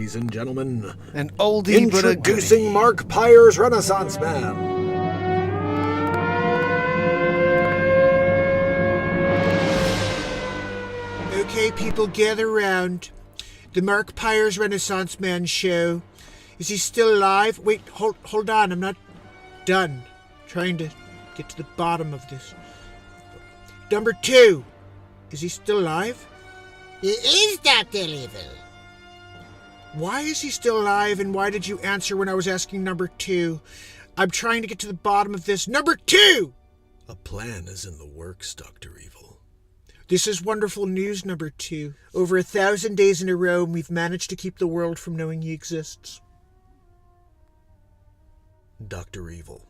ladies and gentlemen. An oldie but a goodie. Introducing Mark Pires, Renaissance Man. Okay, people, gather round. The Mark Pires Renaissance Man show. Is he still alive? Wait, hold on. I'm not done. Trying to get to the bottom of this. Number 2. Is he still alive? He is Dr. Evil. Why is he still alive, and why did you answer when I was asking number 2? I'm trying to get to the bottom of this. Number 2! A plan is in the works, Dr. Evil. This is wonderful news, number 2. Over 1,000 days in a row, we've managed to keep the world from knowing he exists. Dr. Evil,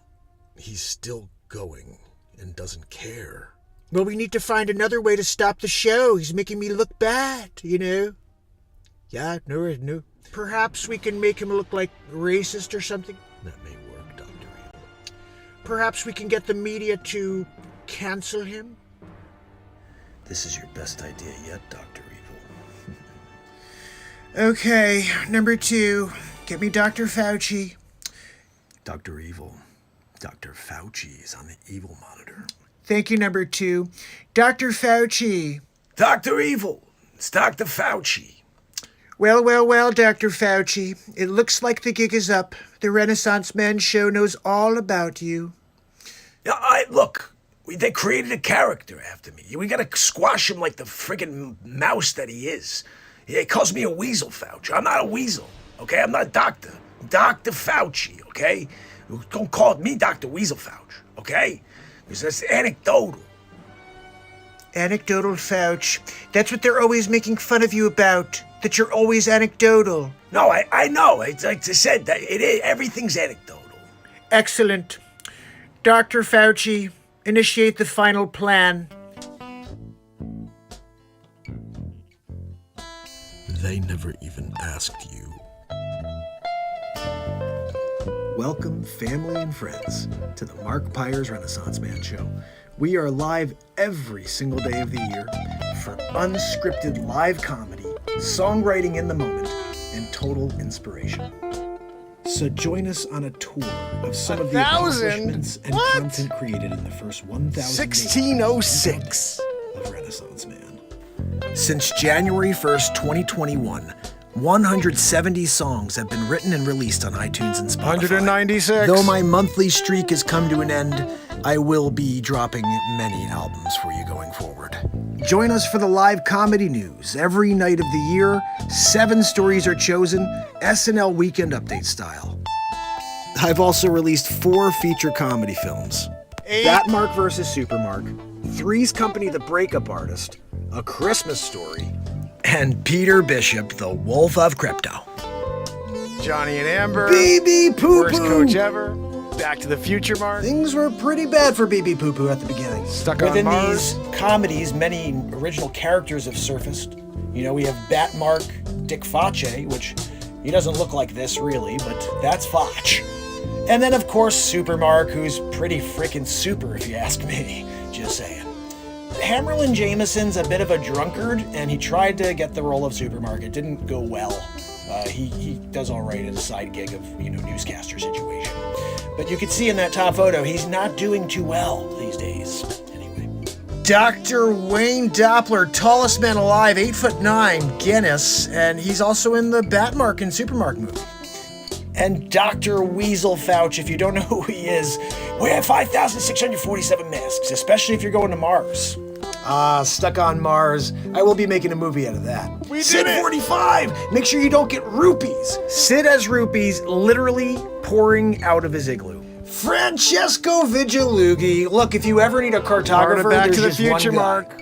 he's still going and doesn't care. Well, we need to find another way to stop the show. He's making me look bad, you know? Yeah, no. Perhaps we can make him look like racist or something? That may work, Dr. Evil. Perhaps we can get the media to cancel him? This is your best idea yet, Dr. Evil. Okay, number 2. Get me Dr. Fauci. Dr. Evil. Dr. Fauci is on the evil monitor. Thank you, number 2. Dr. Fauci. Dr. Evil. It's Dr. Fauci. Well, Dr. Fauci. It looks like the gig is up. The Renaissance Man show knows all about you. Yeah, look, they created a character after me. We gotta squash him like the friggin' mouse that he is. He calls me a weasel, Fauci. I'm not a weasel, okay? I'm not a doctor. I'm Dr. Fauci, okay? Don't call me Dr. Weasel Fauci, okay? Because that's anecdotal. Anecdotal Fauci. That's what they're always making fun of you about. That you're always anecdotal. No, I know. It's like I said, everything's anecdotal. Excellent. Dr. Fauci, initiate the final plan. They never even asked you. Welcome, family and friends, to the Mark Pires Renaissance Man Show. We are live every single day of the year for unscripted live comedy, songwriting in the moment, and total inspiration. So join us on a tour of some of the accomplishments and content created in the first 1,000 1606 of Renaissance Man. Since January 1st, 2021, 170 songs have been written and released on iTunes and Spotify. 196. Though my monthly streak has come to an end, I will be dropping many albums for you going forward. Join us for the live comedy news. Every night of the year, 7 stories are chosen, SNL Weekend Update style. I've also released 4 feature comedy films. Batmark vs. Supermark, Three's Company the Breakup Artist, A Christmas Story, and Peter Bishop, the Wolf of Crypto. Johnny and Amber. BB Poo Poo. Worst coach ever. Back to the Future, Mark. Things were pretty bad for BB Poo Poo at the beginning. Stuck on Mars. Within these comedies, many original characters have surfaced. You know, we have Batmark Dick Face, which he doesn't look like this really, but that's Foch. And then, of course, Supermark, who's pretty freaking super if you ask me. Just saying. Hammerlin Jameson's a bit of a drunkard, and he tried to get the role of Supermark. It didn't go well. He does all right in a side gig of, newscaster situation. But you can see in that top photo, he's not doing too well these days. Anyway. Dr. Wayne Doppler, tallest man alive, 8'9", Guinness, and he's also in the Batmark and Supermark movie. And Dr. Weasel Fauci, if you don't know who he is, wear 5,647 masks, especially if you're going to Mars. Stuck on Mars. I will be making a movie out of that. We did Sid it! 45! Make sure you don't get rupees. Sid has rupees literally pouring out of his igloo. Francesco Vigilughi. Look, if you ever need a cartographer, Back there's to the just Future, one guy. Mark.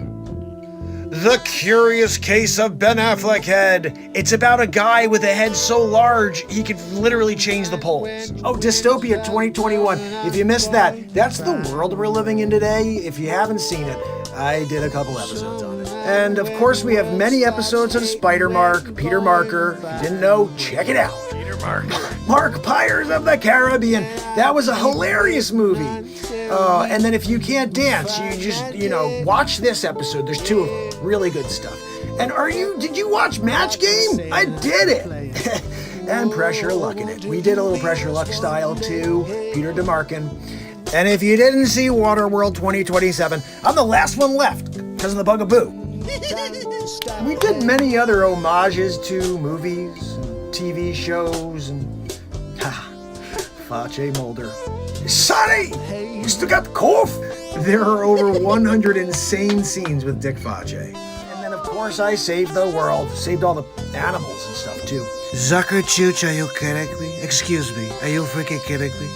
The Curious Case of Ben Affleck Head. It's about a guy with a head so large he could literally change the poles. Oh, Dystopia 2021. If you missed that, that's the world we're living in today. If you haven't seen it, I did a couple episodes on it. And of course, we have many episodes of Spider-Mark, Peter Marker. If you didn't know, check it out. Peter Marker. Mark Pires of the Caribbean. That was a hilarious movie. And then if you can't dance, you just, watch this episode. There's 2 of them. Really good stuff. And did you watch Match Game? I did it. And Pressure Luck in it. We did a little Pressure Luck style too, Peter DeMarkin. And if you didn't see Waterworld 2027, I'm the last one left because of the bugaboo. We did many other homages to movies, and TV shows, and Fache Mulder. Sonny, you still got the cough? There are over 100 insane scenes with Dick Fache. And then, of course, I saved the world, saved all the animals and stuff, too. Zucker Chooch, are you kidding me? Excuse me, are you freaking kidding me?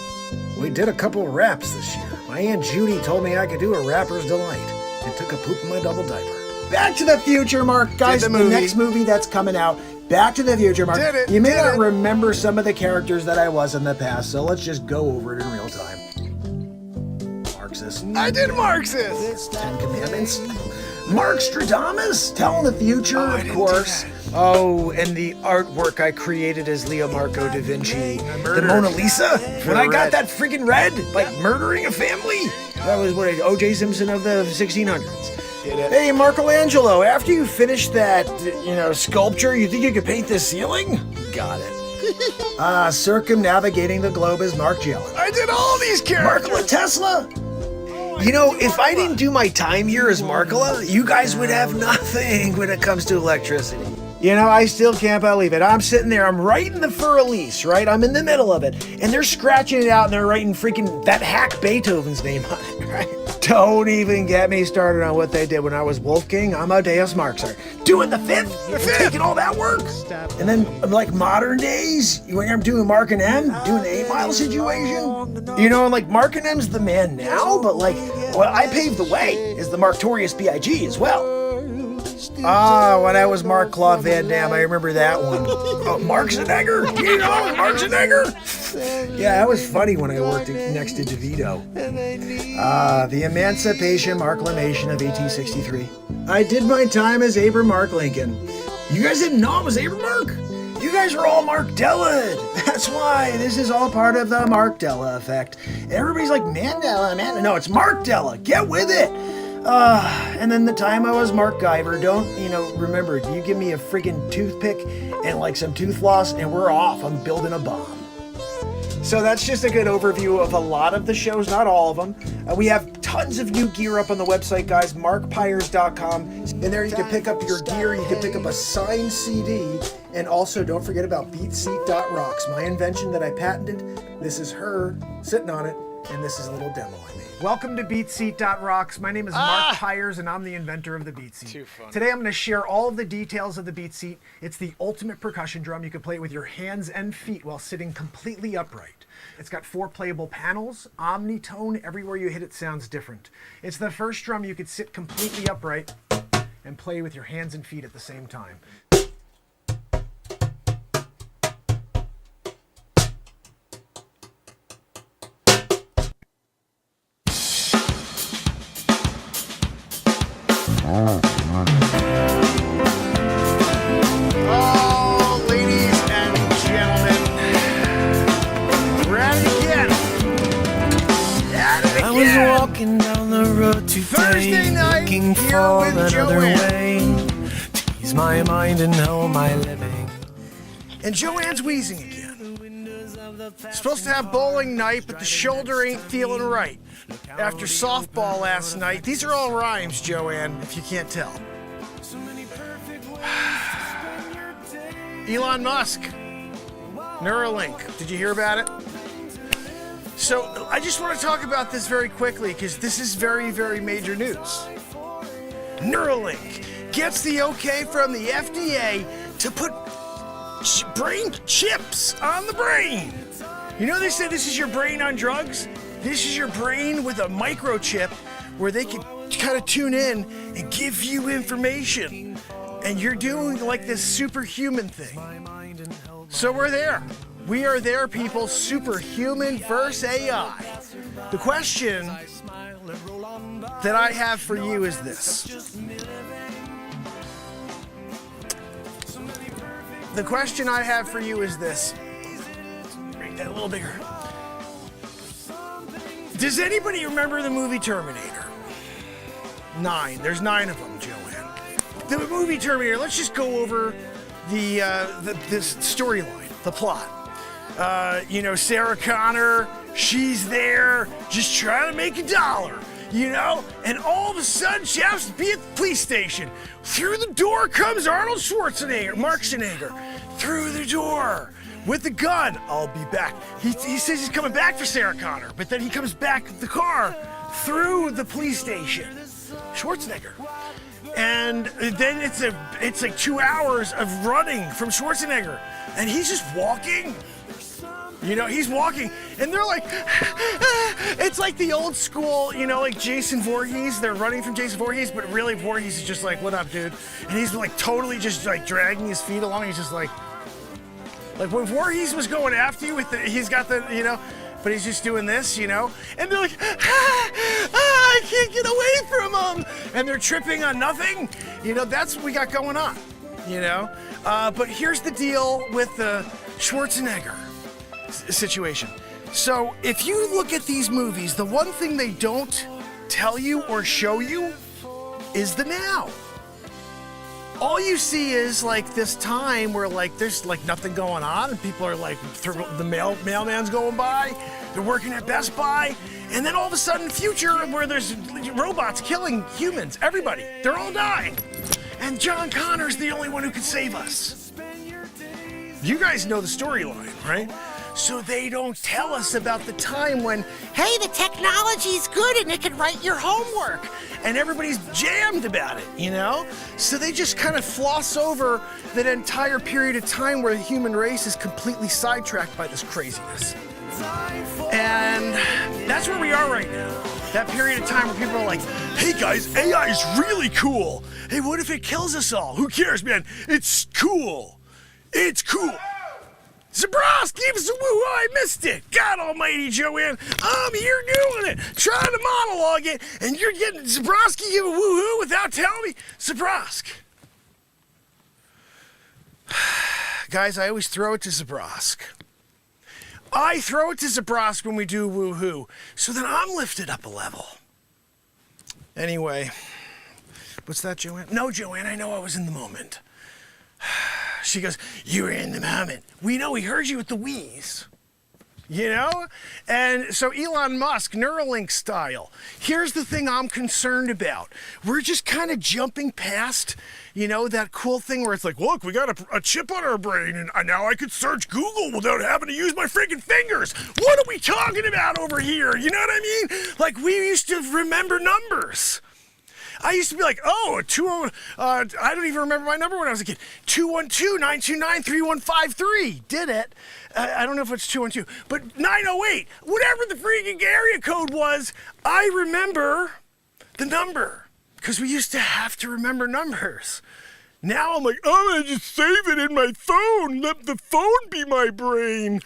We did a couple of raps this year. My Aunt Judy told me I could do a rapper's delight and took a poop in my double diaper. Back to the Future, Mark. Guys, the next movie that's coming out, Back to the Future, Mark. You may not remember some of the characters that I was in the past, so let's just go over it in real time. Marxist. I did Marxist. Ten Commandments. Markstradamus, telling the future, of course. Oh, and the artwork I created as Leo Marco da Vinci. The Mona Lisa? When I got that freaking red, like murdering a family? That was what O.J. Simpson of the 1600s. Hey, Michelangelo, after you finish that, sculpture, you think you could paint the ceiling? Got it. Circumnavigating the globe as Mark Jellin. I did all these characters. Markola Tesla? You know, if I didn't do my time here as Markola, you guys would have nothing when it comes to electricity. I still can't believe it. I'm sitting there, I'm writing the Fur Elise, right? I'm in the middle of it. And they're scratching it out and they're writing freaking that hack Beethoven's name on it, right? Don't even get me started on what they did when I was Wolfgang Amadeus Mozart. Doing the fifth? Taking all that work? And then, like modern days, when I'm doing Mark and M, doing the 8 Mile situation. Like Mark and M's the man now, but I paved the way as the Marktorious B.I.G. as well. When I was Mark Claude Van Damme, I remember that one. Oh, Mark Schwarzenegger? Mark Schwarzenegger? Yeah, that was funny when I worked next to DeVito. The Emancipation Marklamation of 1863. I did my time as Abraham Mark Lincoln. You guys didn't know it was Abraham Mark? You guys are all Mark Della. That's why this is all part of the Mark Della effect. Everybody's like, Mandela, man. No, it's Mark Della. Get with it. And then the time I was Mark Guyver, remember, you give me a freaking toothpick and like some tooth floss and we're off. I'm building a bomb. So that's just a good overview of a lot of the shows, not all of them. We have tons of new gear up on the website, guys, markpires.com. And there you can pick up your gear, you can pick up a signed CD, and also don't forget about BeatSeat.rocks, my invention that I patented. This is her sitting on it, and this is a little demo I made. Welcome to BeatSeat.rocks. My name is Mark Pires, and I'm the inventor of the BeatSeat. Too funny. Today I'm going to share all of the details of the BeatSeat. It's the ultimate percussion drum. You can play it with your hands and feet while sitting completely upright. It's got 4 playable panels, omnitone. Everywhere you hit it sounds different. It's the first drum you could sit completely upright and play with your hands and feet at the same time. Oh, ladies and gentlemen, we're at it again. I was walking down the road today, Thursday night, looking here for with another Joanne. way to ease my mind and how am I living. And Joanne's wheezing again. Supposed to have bowling night, but the shoulder ain't feeling right. After softball last night, these are all rhymes, Joanne, if you can't tell. Elon Musk, Neuralink, did you hear about it? So I just want to talk about this very quickly because this is very, very major news. Neuralink gets the okay from the FDA to put brain chips on the brain. They said this is your brain on drugs? This is your brain with a microchip where they can kind of tune in and give you information. And you're doing like this superhuman thing. So we're there. We are there, people. Superhuman versus AI. The question that I have for you is this. The question I have for you is this. Make that a little bigger. Does anybody remember the movie Terminator? 9. There's 9 of them, Joanne. The movie Terminator, let's just go over this storyline, the plot. Sarah Connor, she's there just trying to make $1, and all of a sudden she happens to be at the police station. Through the door comes Arnold Schwarzenegger, Mark Schwarzenegger, through the door with the gun. I'll be back. He says he's coming back for Sarah Connor, but then he comes back with the car through the police station. Schwarzenegger. And then it's like 2 hours of running from Schwarzenegger, and he's just walking. He's walking, and they're like, it's like the old school, like Jason Voorhees. They're running from Jason Voorhees, but really Voorhees is just like, what up, dude? And he's like totally just like dragging his feet along. He's just like when Voorhees was going after you he's got the, but he's just doing this, and they're like, I can't get away from him, and they're tripping on nothing. That's what we got going on, but here's the deal with the Schwarzenegger situation. So if you look at these movies, the one thing they don't tell you or show you is the now. All you see is like this time where like there's like nothing going on, and people are like, the mailman's going by, they're working at Best Buy, and then all of a sudden future where there's robots killing humans, everybody, they're all dying, and John Connor's the only one who can save us. You guys know the storyline, right? So they don't tell us about the time when, Hey, the technology's good and it can write your homework. and everybody's jammed about it, So they just kind of floss over that entire period of time where the human race is completely sidetracked by this craziness. And that's where we are right now. That period of time where people are like, hey guys, AI is really cool. Hey, what if it kills us all? Who cares, man? It's cool. It's cool. Zabrosk, give us a woo-hoo, I missed it. God almighty, Joanne, I'm here doing it, trying to monologue it, and you're getting Zabroski give a woo-hoo without telling me. Zabrosk. Guys, I always throw it to Zabrosk. I throw it to Zabrosk when we do woo-hoo, so then I'm lifted up a level. Anyway, what's that, Joanne? No, Joanne, I know I was in the moment. She goes, you were in the moment. We know, we heard you with the wheeze. And so Elon Musk, Neuralink style. Here's the thing I'm concerned about. We're just kind of jumping past, that cool thing where it's like, look, we got a chip on our brain, and now I could search Google without having to use my freaking fingers. What are we talking about over here? You know what I mean? Like, we used to remember numbers. I used to be like, I don't even remember my number when I was a kid. 212-929-3153. Did it. I don't know if it's 212, but 908. Whatever the freaking area code was, I remember the number. Because we used to have to remember numbers. Now I'm like, I'm going to just save it in my phone. Let the phone be my brain.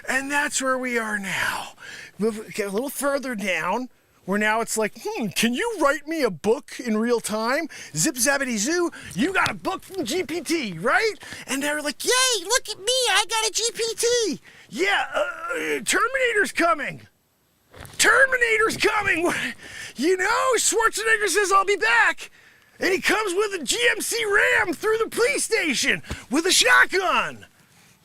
And that's where we are now. Get a little further down. Where now it's like, can you write me a book in real time? Zip zappity zoo, you got a book from GPT, right? And they're like, Yay, look at me, I got a GPT. Yeah, Terminator's coming. Terminator's coming. Schwarzenegger says, I'll be back. And he comes with a GMC Ram through the police station with a shotgun.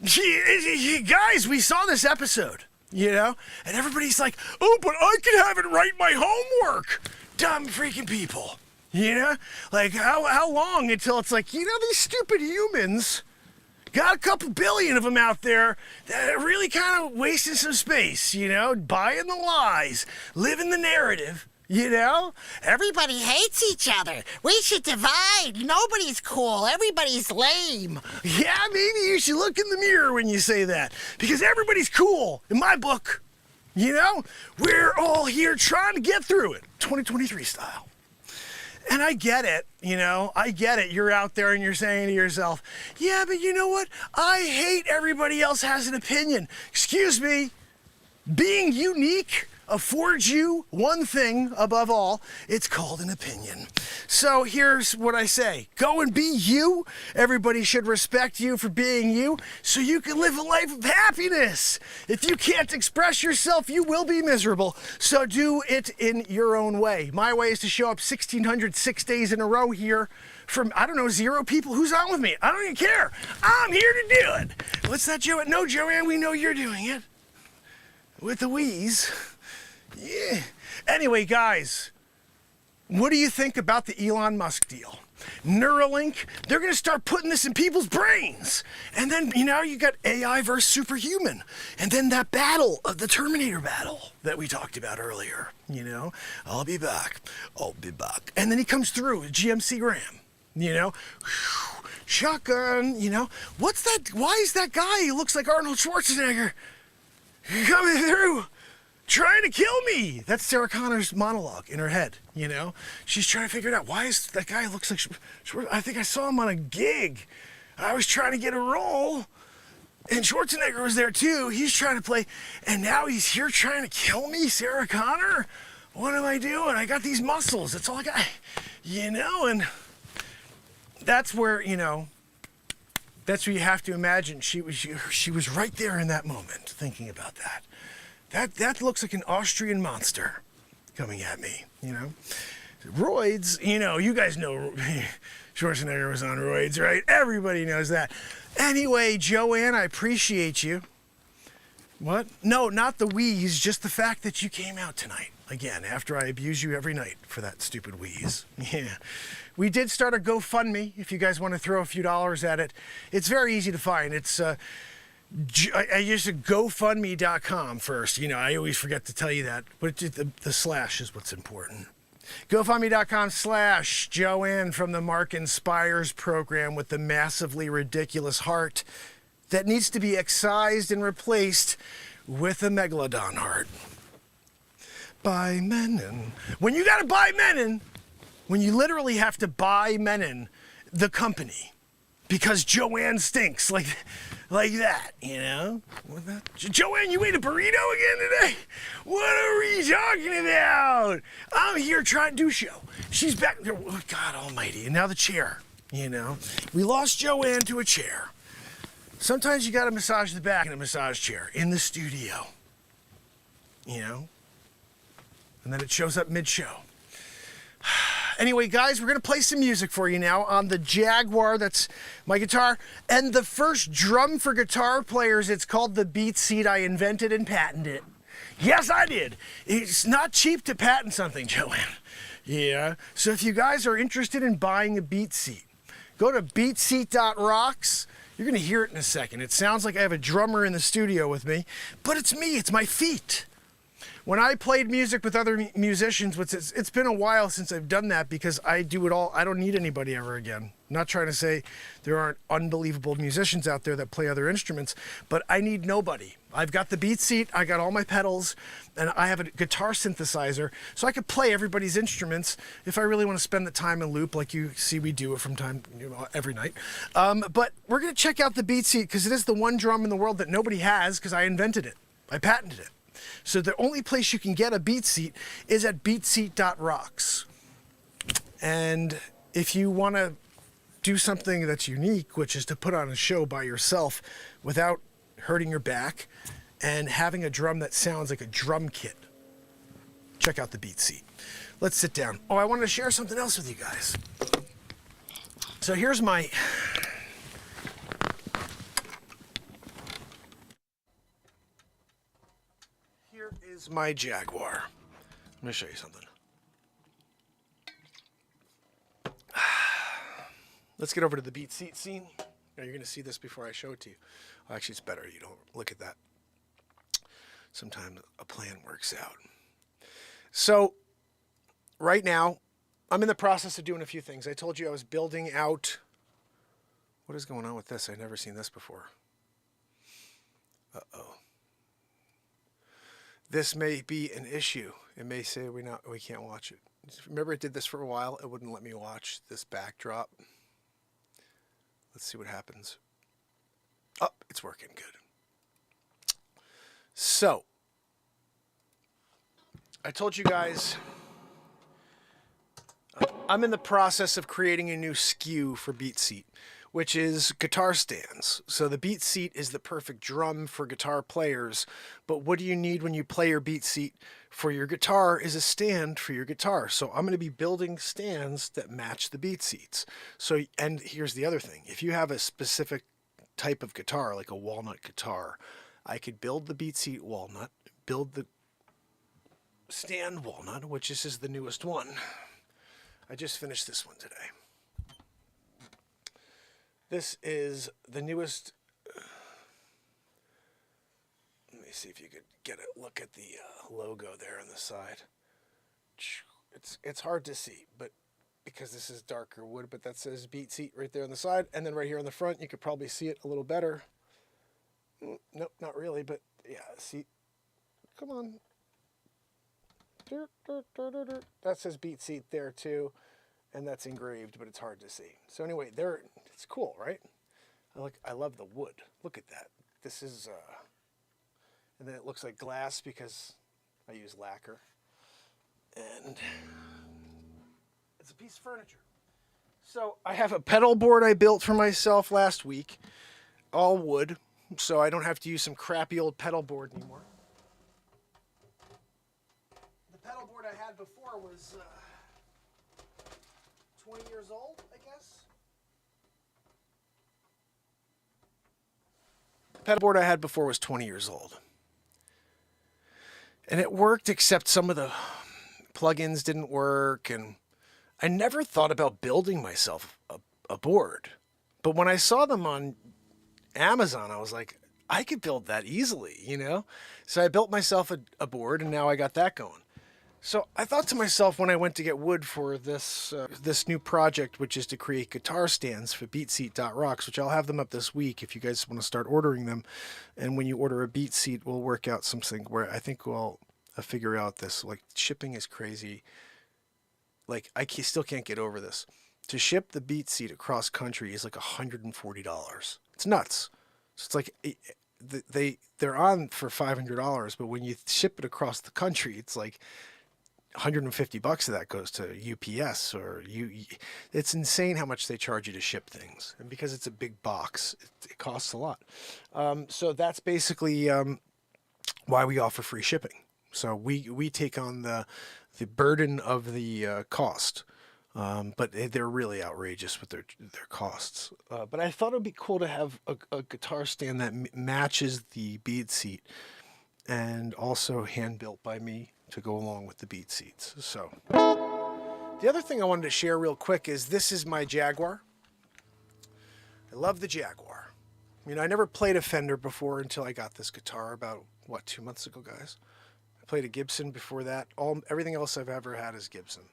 Guys, we saw this episode. And everybody's like, oh, but I can have it write my homework. Dumb freaking people. Like, how long until it's like, these stupid humans, got a couple billion of them out there that are really kind of wasting some space, buying the lies, living the narrative. Everybody hates each other. We should divide. Nobody's cool. Everybody's lame. Yeah, maybe you should look in the mirror when you say that. Because everybody's cool in my book. We're all here trying to get through it. 2023 style. And I get it, I get it. You're out there and you're saying to yourself, yeah, but you know what? I hate everybody else has an opinion. Excuse me. Being unique affords you one thing above all. It's called an opinion. So here's what I say. Go and be you. Everybody should respect you for being you so you can live a life of happiness. If you can't express yourself, you will be miserable. So do it in your own way. My way is to show up 1,606 days in a row here from, I don't know, 0 people. Who's on with me? I don't even care. I'm here to do it. What's that, Joanne? No, Joanne, we know you're doing it. With the wheeze. Yeah. Anyway, guys, what do you think about the Elon Musk deal? Neuralink, they're going to start putting this in people's brains. And then, you know, you got AI versus superhuman. And then that battle, the Terminator battle that we talked about earlier. You know, I'll be back. I'll be back. And then he comes through with GMC Ram. You know, shotgun, you know. What's that? Why is that guy who looks like Arnold Schwarzenegger coming through trying to kill me? That's Sarah Connor's monologue in her head, you know. She's trying to figure it out. Why is that guy who looks like I think I saw him on a gig. I was trying to get a role, and Schwarzenegger was there too. He's trying to play, and now he's here trying to kill me, Sarah Connor. What am I doing? I got these muscles. That's all I got, you know. And that's where, you know, that's where you have to imagine she was right there in that moment thinking about that. That looks like an Austrian monster coming at me, you know. Roids, you know, you guys know Schwarzenegger was on roids, right? Everybody knows that. Anyway, Joanne, I appreciate you. What? No, not the wheeze, just the fact that you came out tonight. Again, after I abuse you every night for that stupid wheeze. Yeah. We did start a GoFundMe if you guys want to throw a few dollars at it. It's very easy to find. It's I used GoFundMe.com first. You know, I always forget to tell you that, but the slash is what's important. GoFundMe.com/Joanne from the Mark Inspires program with the massively ridiculous heart that needs to be excised and replaced with a megalodon heart. Buy Menon. When you gotta buy Menon, when you literally have to buy Menon, the company, because Joanne stinks like that, you know? Joanne, you ate a burrito again today? What are we talking about? I'm here trying to do a show. She's back. Oh, God almighty. And now the chair, you know? We lost Joanne to a chair. Sometimes you gotta massage the back in a massage chair in the studio, you know? And then it shows up mid-show. Anyway, guys, we're going to play some music for you now on the Jaguar. That's my guitar. And the first drum for guitar players, it's called the BeatSeat. I invented and patented it. Yes, I did. It's not cheap to patent something, Joanne. Yeah. So if you guys are interested in buying a BeatSeat, go to beatseat.rocks. You're going to hear it in a second. It sounds like I have a drummer in the studio with me, but it's me. It's my feet. When I played music with other musicians, it's been a while since I've done that because I do it all. I don't need anybody ever again. I'm not trying to say there aren't unbelievable musicians out there that play other instruments, but I need nobody. I've got the BeatSeat, I got all my pedals, and I have a guitar synthesizer, so I could play everybody's instruments if I really want to spend the time in loop like you see we do it from time, you know, every night. But we're going to check out the BeatSeat because it is the one drum in the world that nobody has because I invented it. I patented it. So the only place you can get a BeatSeat is at beatseat.rocks. And if you want to do something that's unique, which is to put on a show by yourself without hurting your back and having a drum that sounds like a drum kit, check out the BeatSeat. Let's sit down. Oh, I wanted to share something else with you guys. So here's my... is my Jaguar. Let me show you something. Let's get over to the BeatSeat scene. Now you're going to see this before I show it to you. Well, actually, it's better you don't look at that. Sometimes a plan works out. So right now, I'm in the process of doing a few things. I told you I was building out... What is going on with this? I've never seen this before. Uh-oh. This may be an issue. It may say we can't watch it. Remember, it did this for a while. It wouldn't let me watch this backdrop. Let's see what happens. Oh, it's working good. So, I told you guys I'm in the process of creating a new SKU for BeatSeat, which is guitar stands. So the BeatSeat is the perfect drum for guitar players, but what do you need when you play your BeatSeat for your guitar is a stand for your guitar. So I'm going to be building stands that match the BeatSeats. So, and here's the other thing. If you have a specific type of guitar, like a walnut guitar, I could build the BeatSeat walnut, build the stand walnut, which this is the newest one. I just finished this one today. This is the newest. Let me see if you could get a look at the logo there on the side. It's hard to see, but because this is darker wood, but that says BeatSeat right there on the side, and then right here on the front, you could probably see it a little better. Nope, not really, but yeah, see. Come on. That says BeatSeat there too, and that's engraved, but it's hard to see. So anyway, there, it's cool, right? I love the wood. Look at that. This is, and then it looks like glass because I use lacquer, and it's a piece of furniture. So I have a pedal board I built for myself last week, all wood, so I don't have to use some crappy old pedal board anymore. Pedal board I had before was 20 years old, I guess. The pedal board I had before was 20 years old. And it worked, except some of the plugins didn't work, and I never thought about building myself a board. But when I saw them on Amazon, I was like, I could build that easily, you know? So I built myself a board, and now I got that going. So I thought to myself when I went to get wood for this this new project, which is to create guitar stands for BeatSeat.rocks, which I'll have them up this week if you guys want to start ordering them. And when you order a BeatSeat, we'll work out something where I think we'll figure out this. Like, shipping is crazy. Like, still can't get over this. To ship the BeatSeat across country is like $140. It's nuts. So it's like they're on for $500, but when you ship it across the country, it's like $150 of that goes to UPS or it's insane how much they charge you to ship things. And because it's a big box, it costs a lot. So that's basically why we offer free shipping. So we take on the burden of the cost. But they're really outrageous with their costs. But I thought it would be cool to have a guitar stand that matches the BeatSeat and also hand built by me to go along with the BeatSeats. So the other thing I wanted to share real quick is this is my Jaguar. I love the Jaguar. You know, I never played a Fender before until I got this guitar about, 2 months ago, guys? I played a Gibson before that. Everything else I've ever had is Gibson.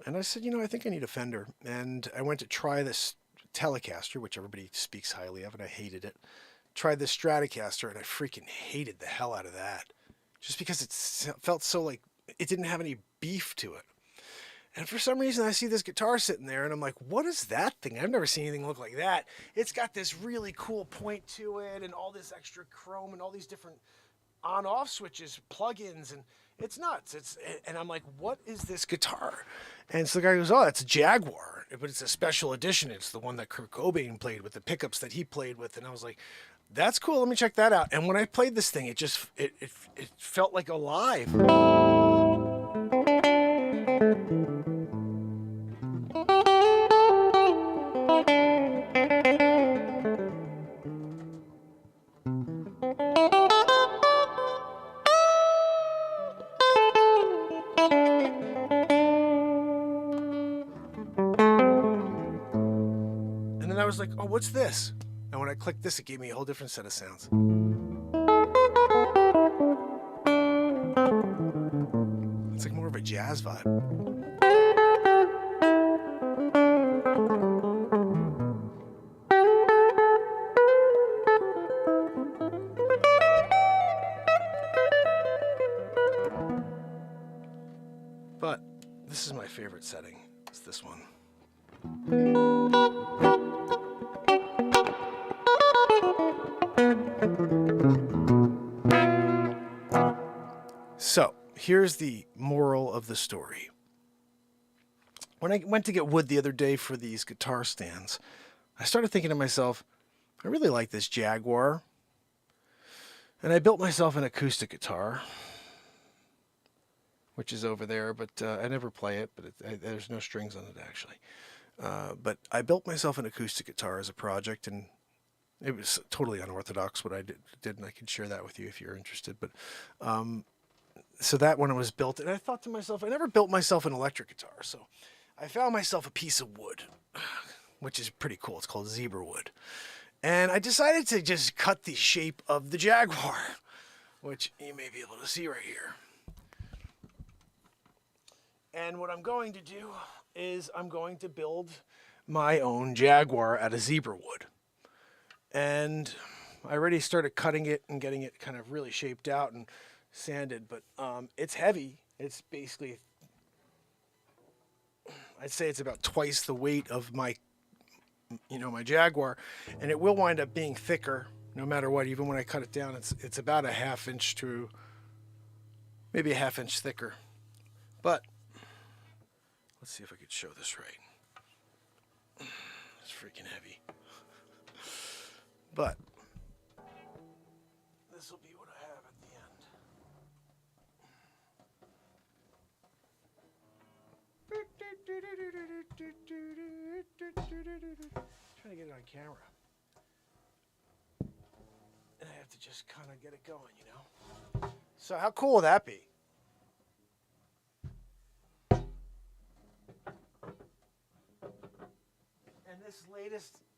And I said, I think I need a Fender. And I went to try this Telecaster, which everybody speaks highly of, and I hated it. Tried this Stratocaster, and I freaking hated the hell out of that. Just because it felt so like it didn't have any beef to it. And for some reason, I see this guitar sitting there, and I'm like, what is that thing? I've never seen anything look like that. It's got this really cool point to it, and all this extra chrome, and all these different on-off switches, plugins, and it's nuts. And I'm like, what is this guitar? And so the guy goes, oh, that's a Jaguar, but it's a special edition. It's the one that Kurt Cobain played with, the pickups that he played with. And I was like, that's cool. Let me check that out. And when I played this thing, it felt like alive. I was like, oh, what's this? And when I clicked this, it gave me a whole different set of sounds. It's like more of a jazz vibe. But this is my favorite setting. It's this one. So here's the moral of the story. When I went to get wood the other day for these guitar stands, I started thinking to myself, I really like this Jaguar. And I built myself an acoustic guitar, which is over there, but I never play it, but there's no strings on it, actually. But I built myself an acoustic guitar as a project, and it was totally unorthodox what I did, and I can share that with you if you're interested. But so that one was built, and I thought to myself, I never built myself an electric guitar, so I found myself a piece of wood, which is pretty cool. It's called zebra wood. And I decided to just cut the shape of the Jaguar, which you may be able to see right here. And what I'm going to do is I'm going to build my own Jaguar out of zebra wood. And I already started cutting it and getting it kind of really shaped out and sanded, but it's heavy. It's basically, I'd say it's about twice the weight of my Jaguar, and it will wind up being thicker no matter what. Even when I cut it down, it's about a ½ inch to maybe a ½ inch thicker. But let's see if I could show this right. It's freaking heavy. But this will be what I have at the end. Trying to get it on camera. And I have to just kind of get it going, you know? So how cool would that be? And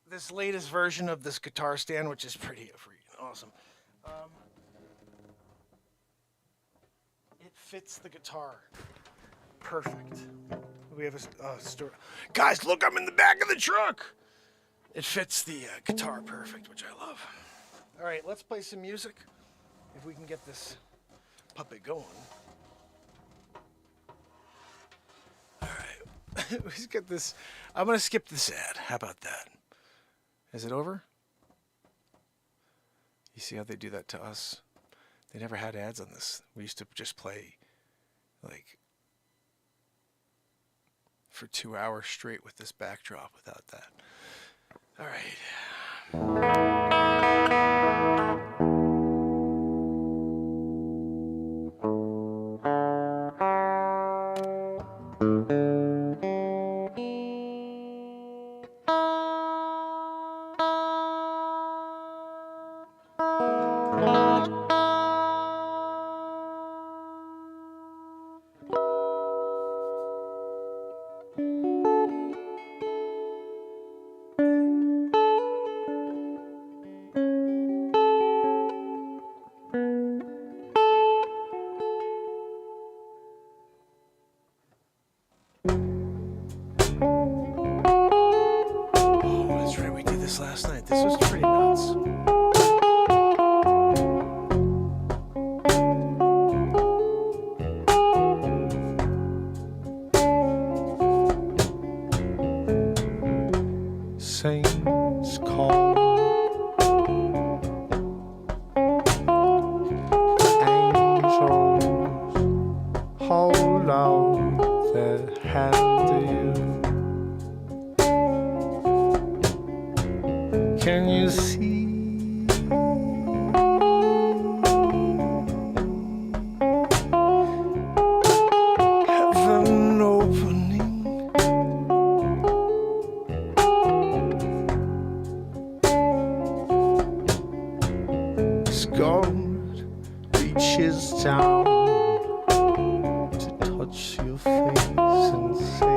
this latest version of this guitar stand, which is pretty freaking awesome, it fits the guitar perfect. We have a store. Guys, look, I'm in the back of the truck. It fits the guitar perfect, which I love. All right, let's play some music. If we can get this puppet going. All right, let's get this. I'm going to skip this ad. How about that? Is it over? You see how they do that to us? They never had ads on this. We used to just play like for 2 hours straight with this backdrop without that. All right. Last night. This was pretty nuts. Saints call, angels hold out their hand to you. Can you see heaven opening? As God reaches down to touch your face and say,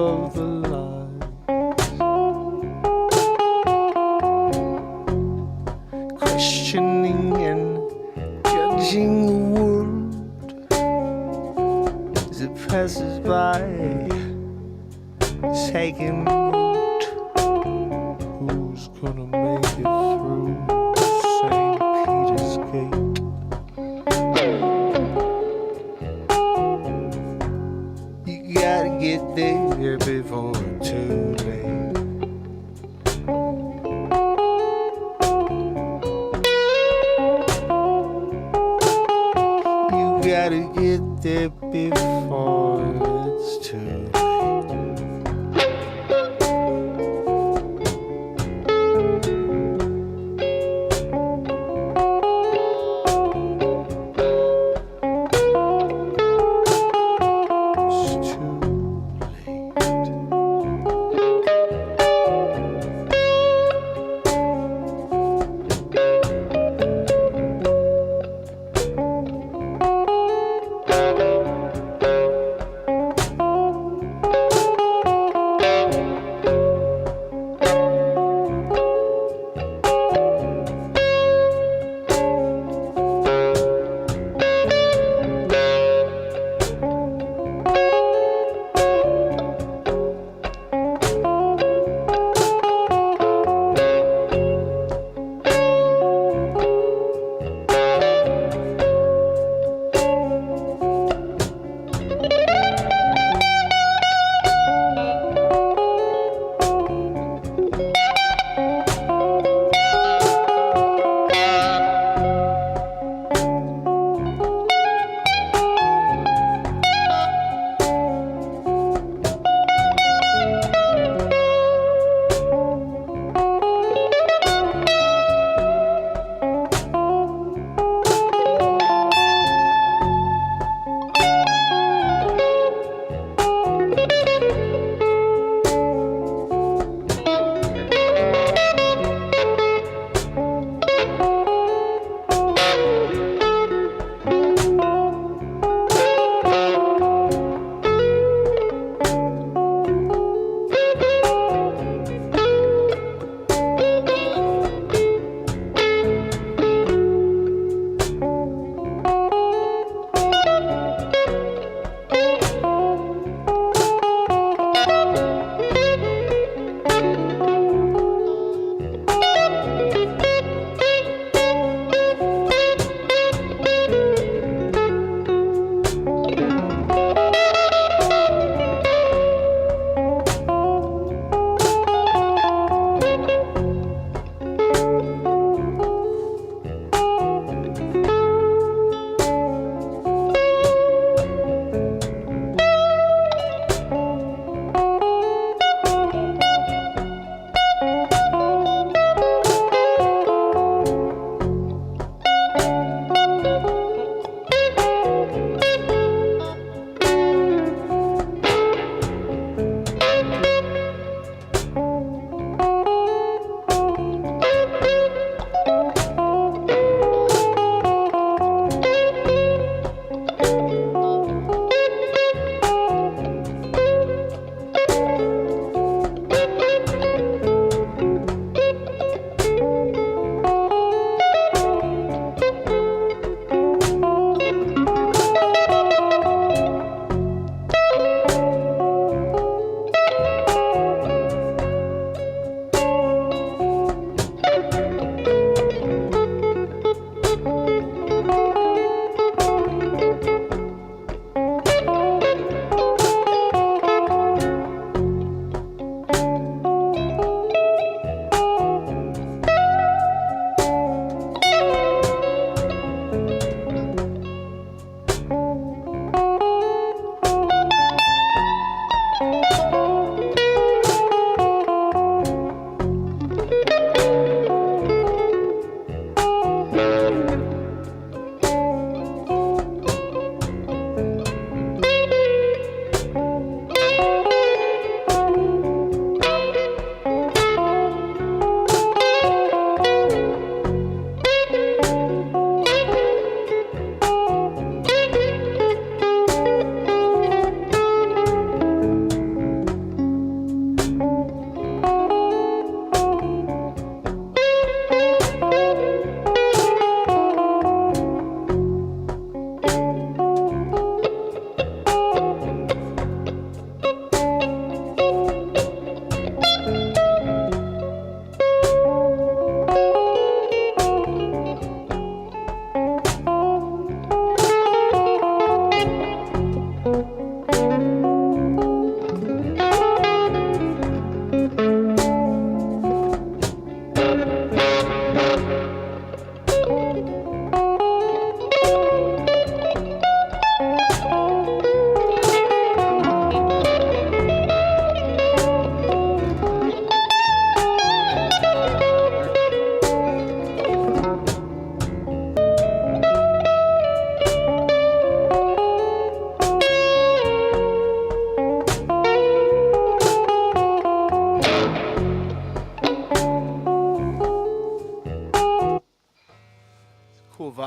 of the lights. Questioning and judging the world as it passes by, taking note. Who's gonna make it through St. Peter's Gate? You gotta get there before it's too late. You gotta get there before it's too late. It's too late.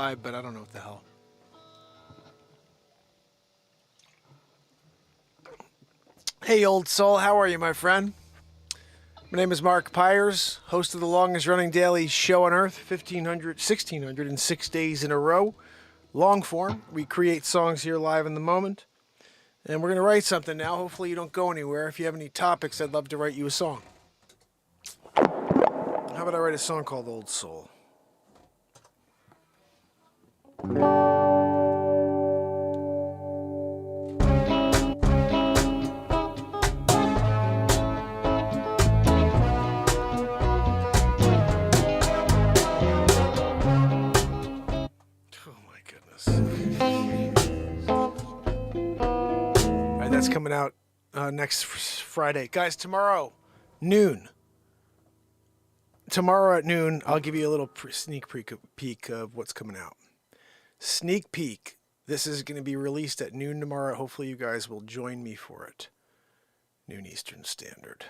vibe, but I don't know what the hell. Hey, old soul, how are you, my friend? My name is Mark Pires, host of the longest running daily show on earth, 1,606 days in a row. Long form. We create songs here live in the moment. And we're going to write something now. Hopefully you don't go anywhere. If you have any topics, I'd love to write you a song. How about I write a song called Old Soul? That's coming out next Friday. Guys, tomorrow, noon. Tomorrow at noon, I'll give you a little sneak peek of what's coming out. Sneak peek. This is going to be released at noon tomorrow. Hopefully you guys will join me for it. Noon Eastern Standard.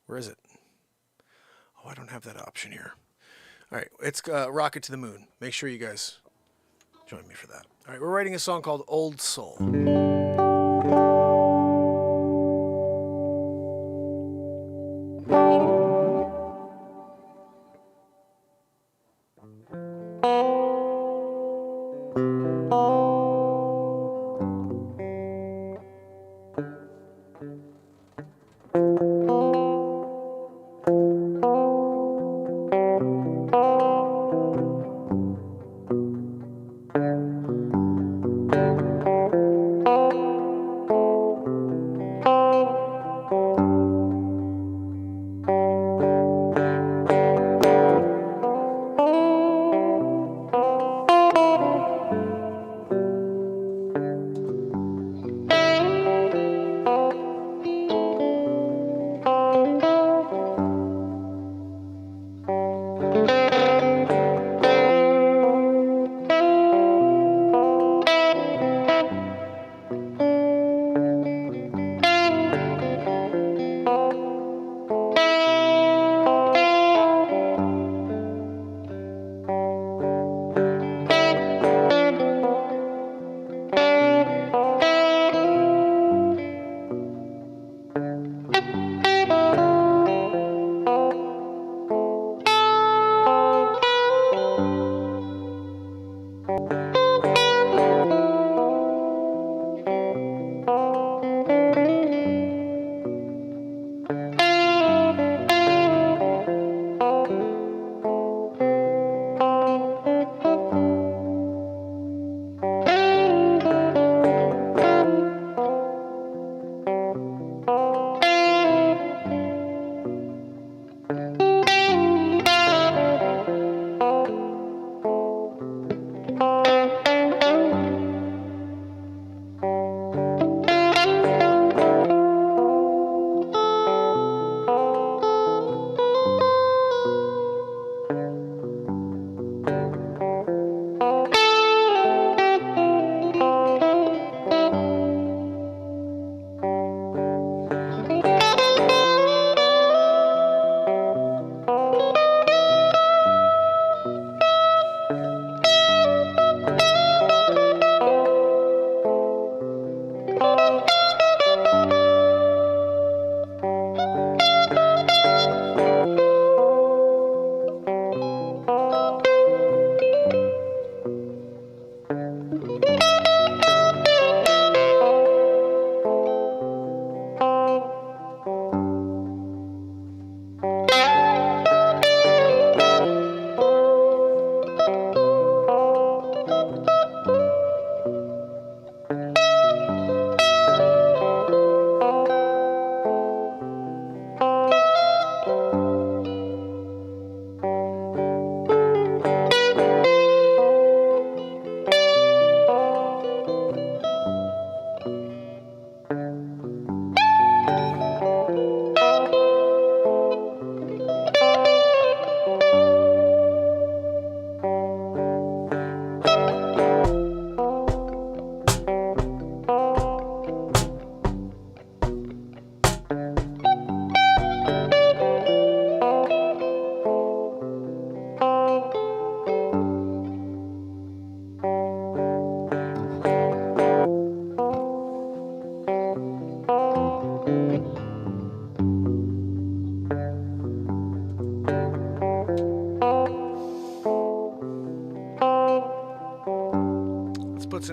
Where is it? Oh, I don't have that option here. All right, it's Rocket to the Moon. Make sure you guys join me for that. All right, we're writing a song called Old Soul.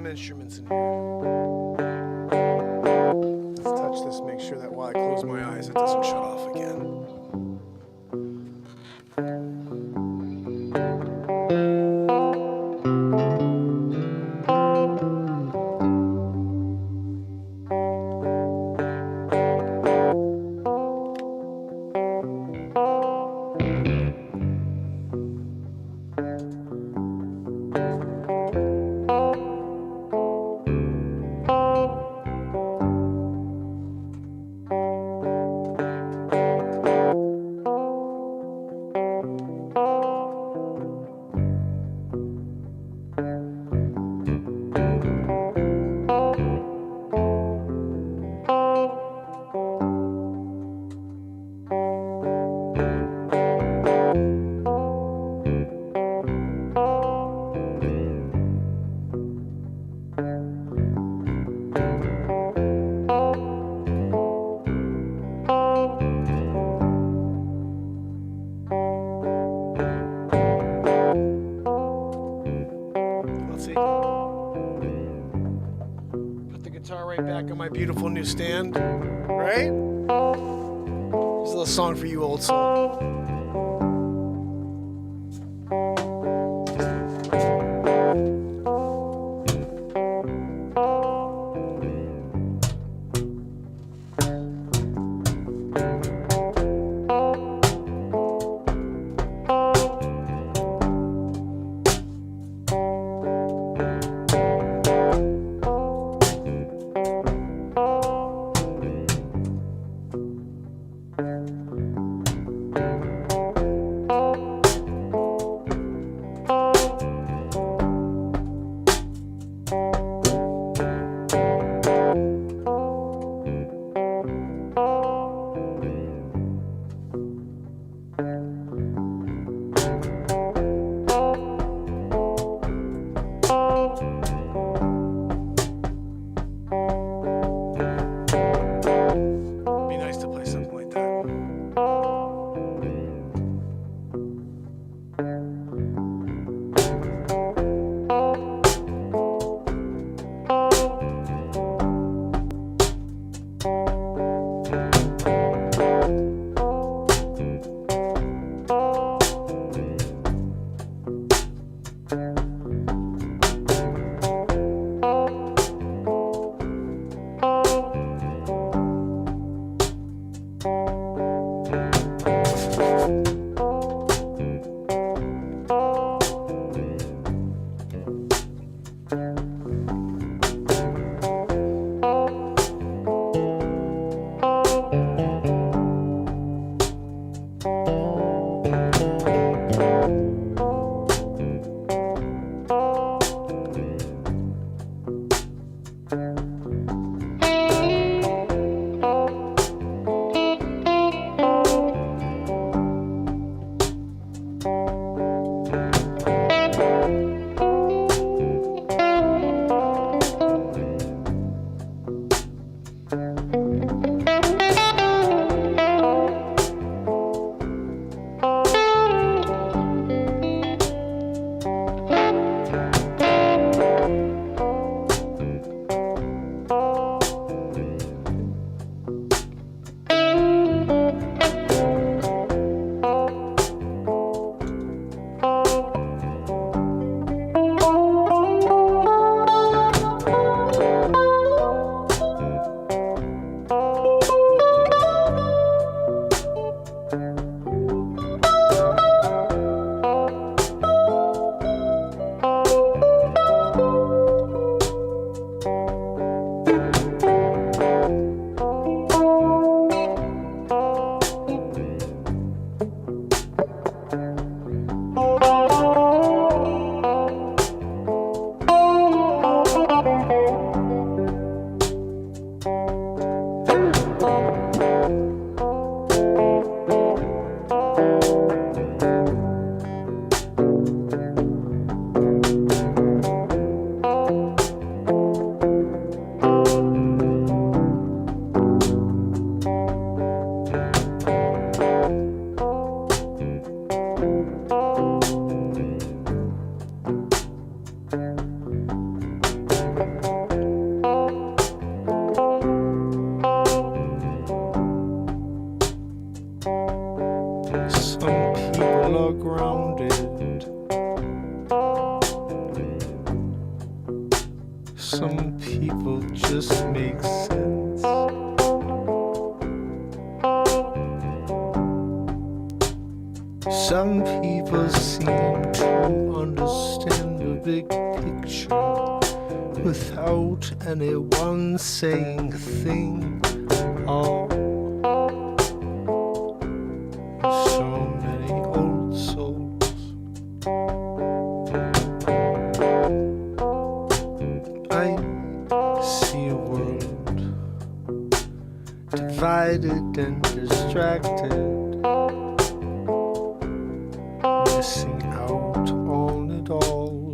instruments in here. Let's touch this, make sure that while I close my eyes, it doesn't shut off again. Back on my beautiful new stand, right? Here's a little song for you, old soul. Some people seem to understand the big picture without anyone saying a thing. Oh, so many old souls. I see a world divided and distracted, missing out on it all.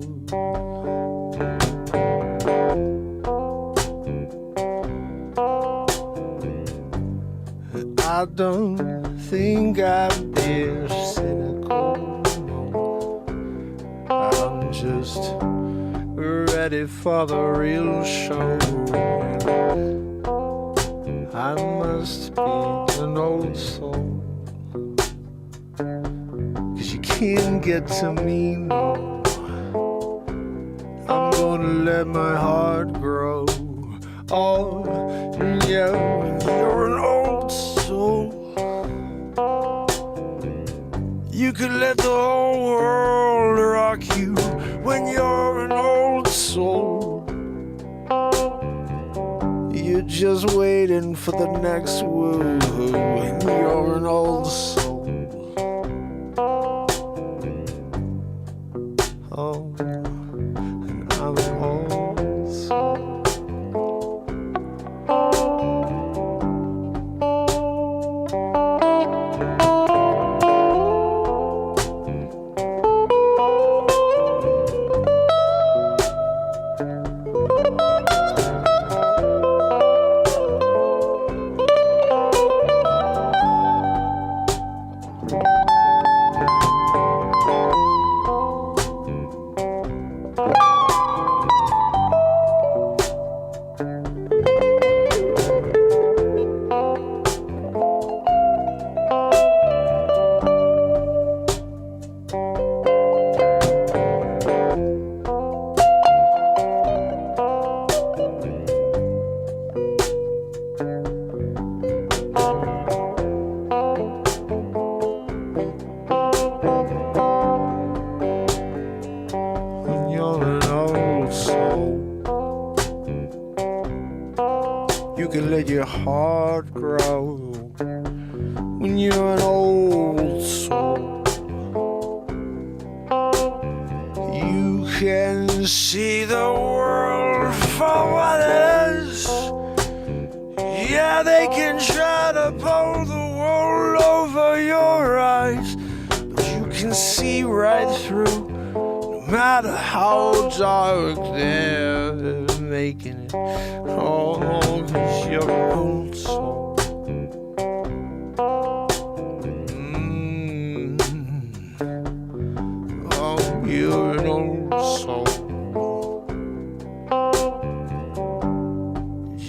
I don't think I'm being cynical, no. I'm just ready for the real show. I must be an old soul, 'cause you can't get to me, no. I'm gonna let my heart grow. Oh, yeah, you're an old soul. You can let the whole world rock you when you're an old soul. You're just waiting for the next woo. You're an old soul. Oh, and I'm an old soul. When you're an old soul, you can let your heart grow. When you're an old soul, you can see the world for what it is. Yeah, they can try to pull the wool over your eyes, but you can see right through, no matter how dark they're making it. Oh, 'cause you're an old soul. Oh, you're an old soul.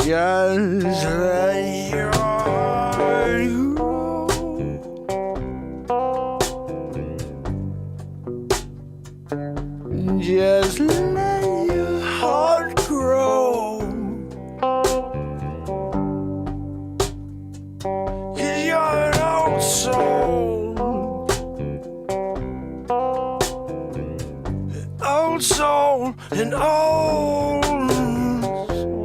Just let your heart grow. Just let your heart grow. 'Cause you're an old soul. Old soul and old soul.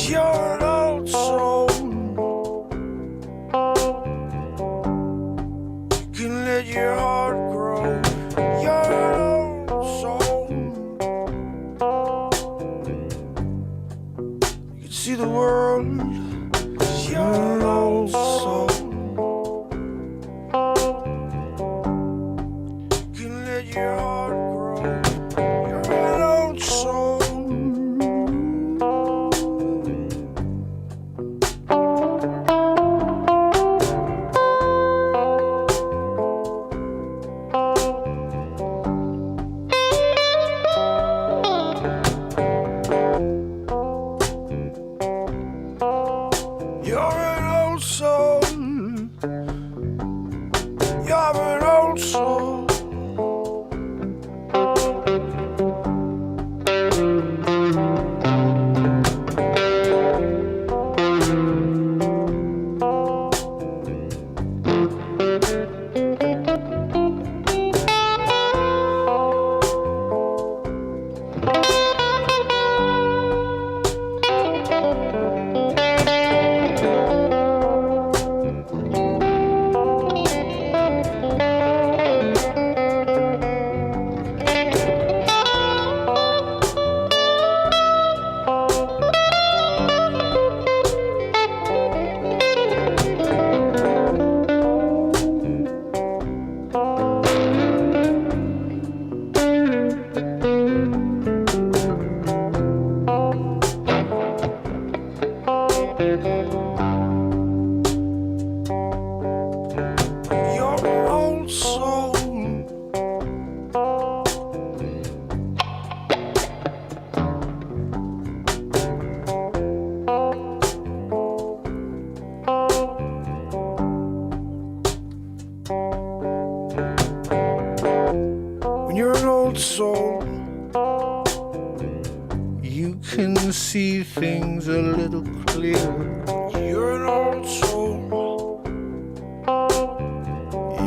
You're an old soul. You can let your heart grow. You're an old soul. You can see the world. You're an old soul. You can let your heart grow. You're an old soul. You're an old soul. You're an old soul. Your old soul. When you're an old soul, you can see things a little clearer. You're an old soul.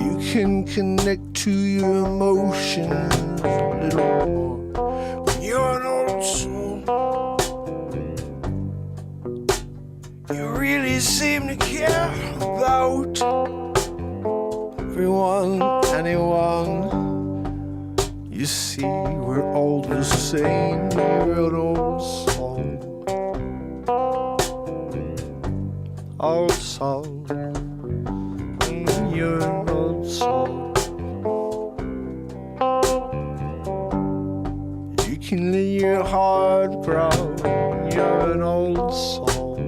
You can connect to your emotions a little more. When you're an old soul, you really seem to care about everyone, anyone. You see, we're all the same. You're an old soul. Old soul. You're an old soul. You can let your heart grow. You're an old soul.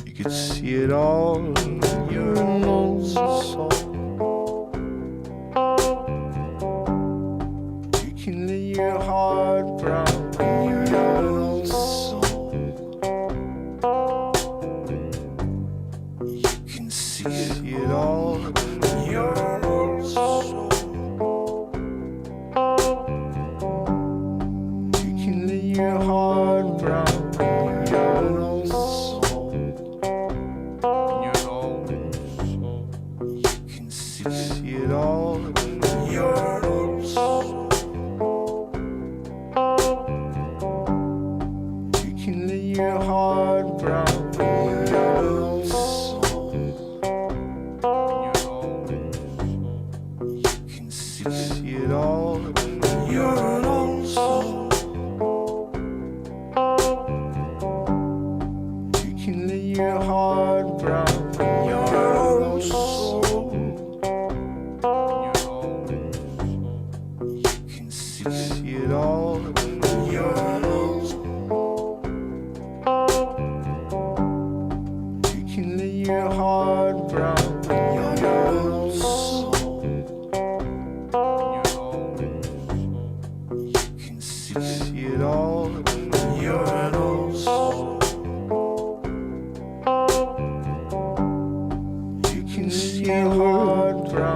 You can see it all. You're an old soul. You can let your heart grow. You're an old soul. You can see it all. You're an old soul. You can let your heart grow. You're an old soul. You're an old soul. You can see it all. You're an old soul. You can let your heart grow. You're an old soul. You're an old soul. You can see it all. You're an old soul. You can let your heart grow. You're an old soul. You're an old soul. You can see it all. You're an old soul. You can let your heart grow. You're an old soul. You're an old soul. You can see it all. You're an old soul. You can see your heart grow.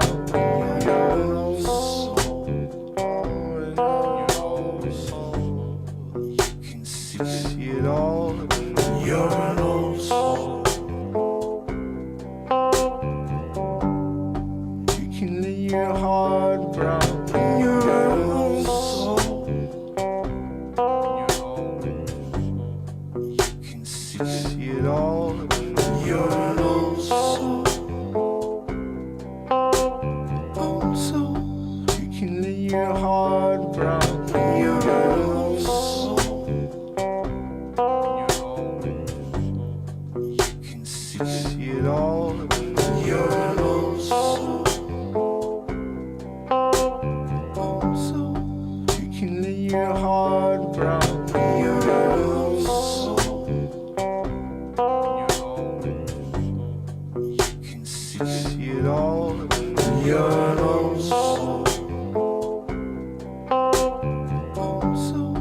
You're an old soul. You're an old soul. You can see it all. You're an old soul. You can let your heart grow. You're an old soul. You're an old soul. You can see it all. You're an old soul. Old soul. You can let your heart grow. You're an old soul. You're an old soul. You can see it all. You're an old soul. Old soul. You can let your heart grow. You're an old soul. You're an old soul. You can see it all. You're an old soul. Old soul.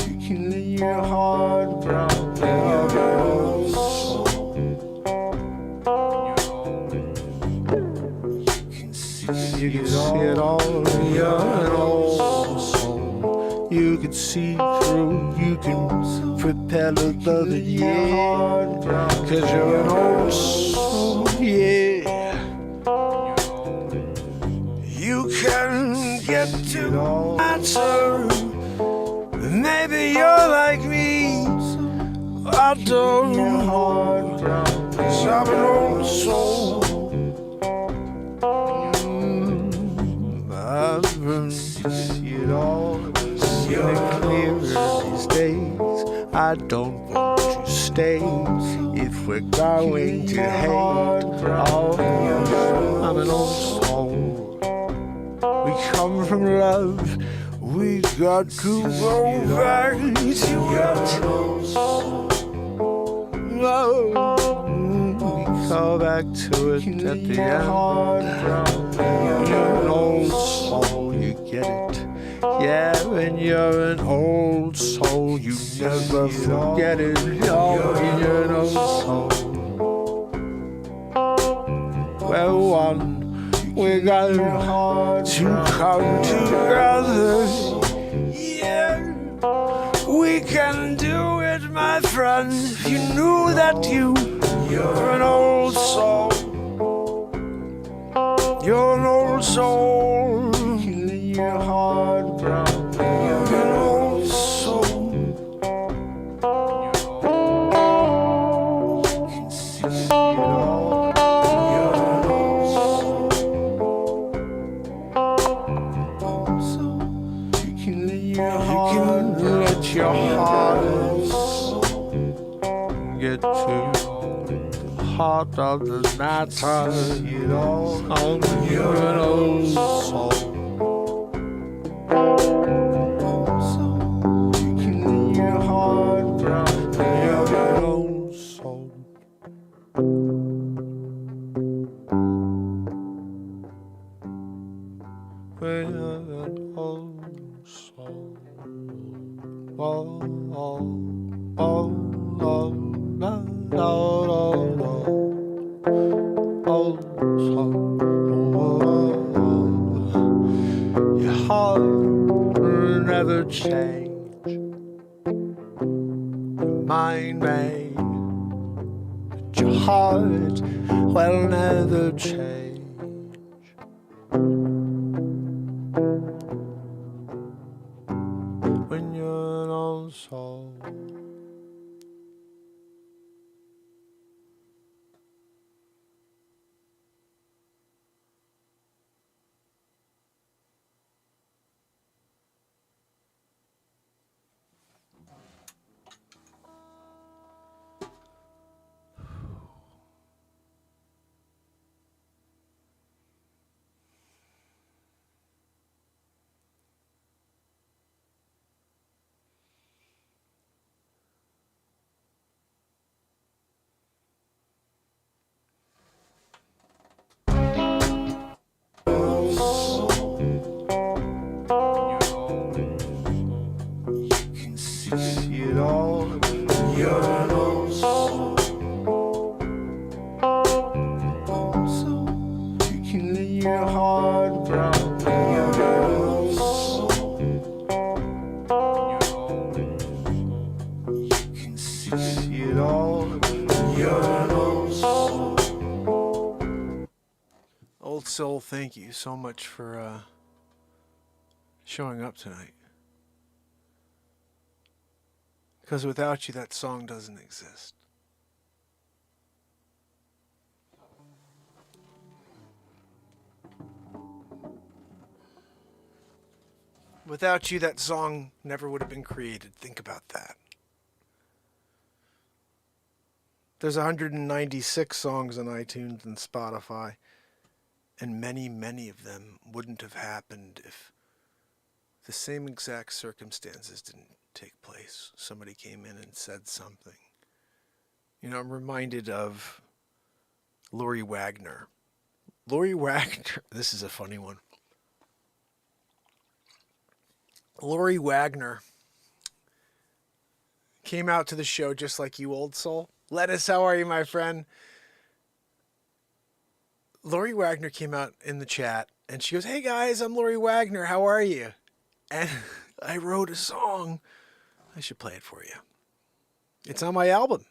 You can let your heart grow. You're an old soul. You're an old see through. You can propel another year, 'cause you're an old soul, yeah. You can get to answer. Maybe you're like me. I don't know. 'Cause I'm an old soul. I've been it all clearer these days. I don't want to stay if we're going to hate. Oh, I'm an old soul. We come from love. We got to go back to it. Oh, we come back to it at the end. You're an old soul, you get it. Yeah, when you're an old soul, you never forget it. Oh, you're an old soul. Well, one, we got to come together. Yeah, we can do it, my friend. If you knew that you're an old soul. You're an old soul. Killing your heart, brown. You're an old soul. You can see it all. You're an old soul. You can let your heart get to heart of the matter. You're an old soul. You can leave your heart down. You're an old soul. When you're an old soul. Oh, oh, oh, oh, no, no, no. Old soul, your heart will never change. Your mind may, but your heart will never change. When you're an old soul. Old soul, thank you so much for showing up tonight. Because without you, that song doesn't exist. Without you, that song never would have been created. Think about that. There's 196 songs on iTunes and Spotify, and many, many of them wouldn't have happened if the same exact circumstances didn't take place. Somebody came in and said something. You know, I'm reminded of Lori Wagner. Lori Wagner, this is a funny one. Lori Wagner came out to the show just like you, old soul. Lettuce, how are you, my friend? Lori Wagner came out in the chat and she goes, "Hey guys, I'm Lori Wagner. How are you?" And I wrote a song. I should play it for you. It's on my album.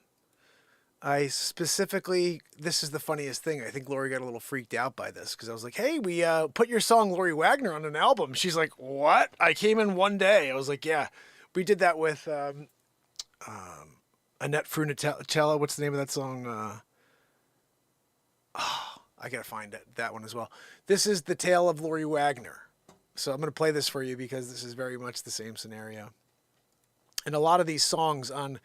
I specifically, this is the funniest thing. I think Lori got a little freaked out by this because I was like, hey, we put your song Lori Wagner on an album. She's like, what? I came in one day. I was like, yeah. We did that with Annette Frunatella. What's the name of that song? I got to find that one as well. This is The Tale of Lori Wagner. So I'm going to play this for you because this is very much the same scenario. And a lot of these songs on...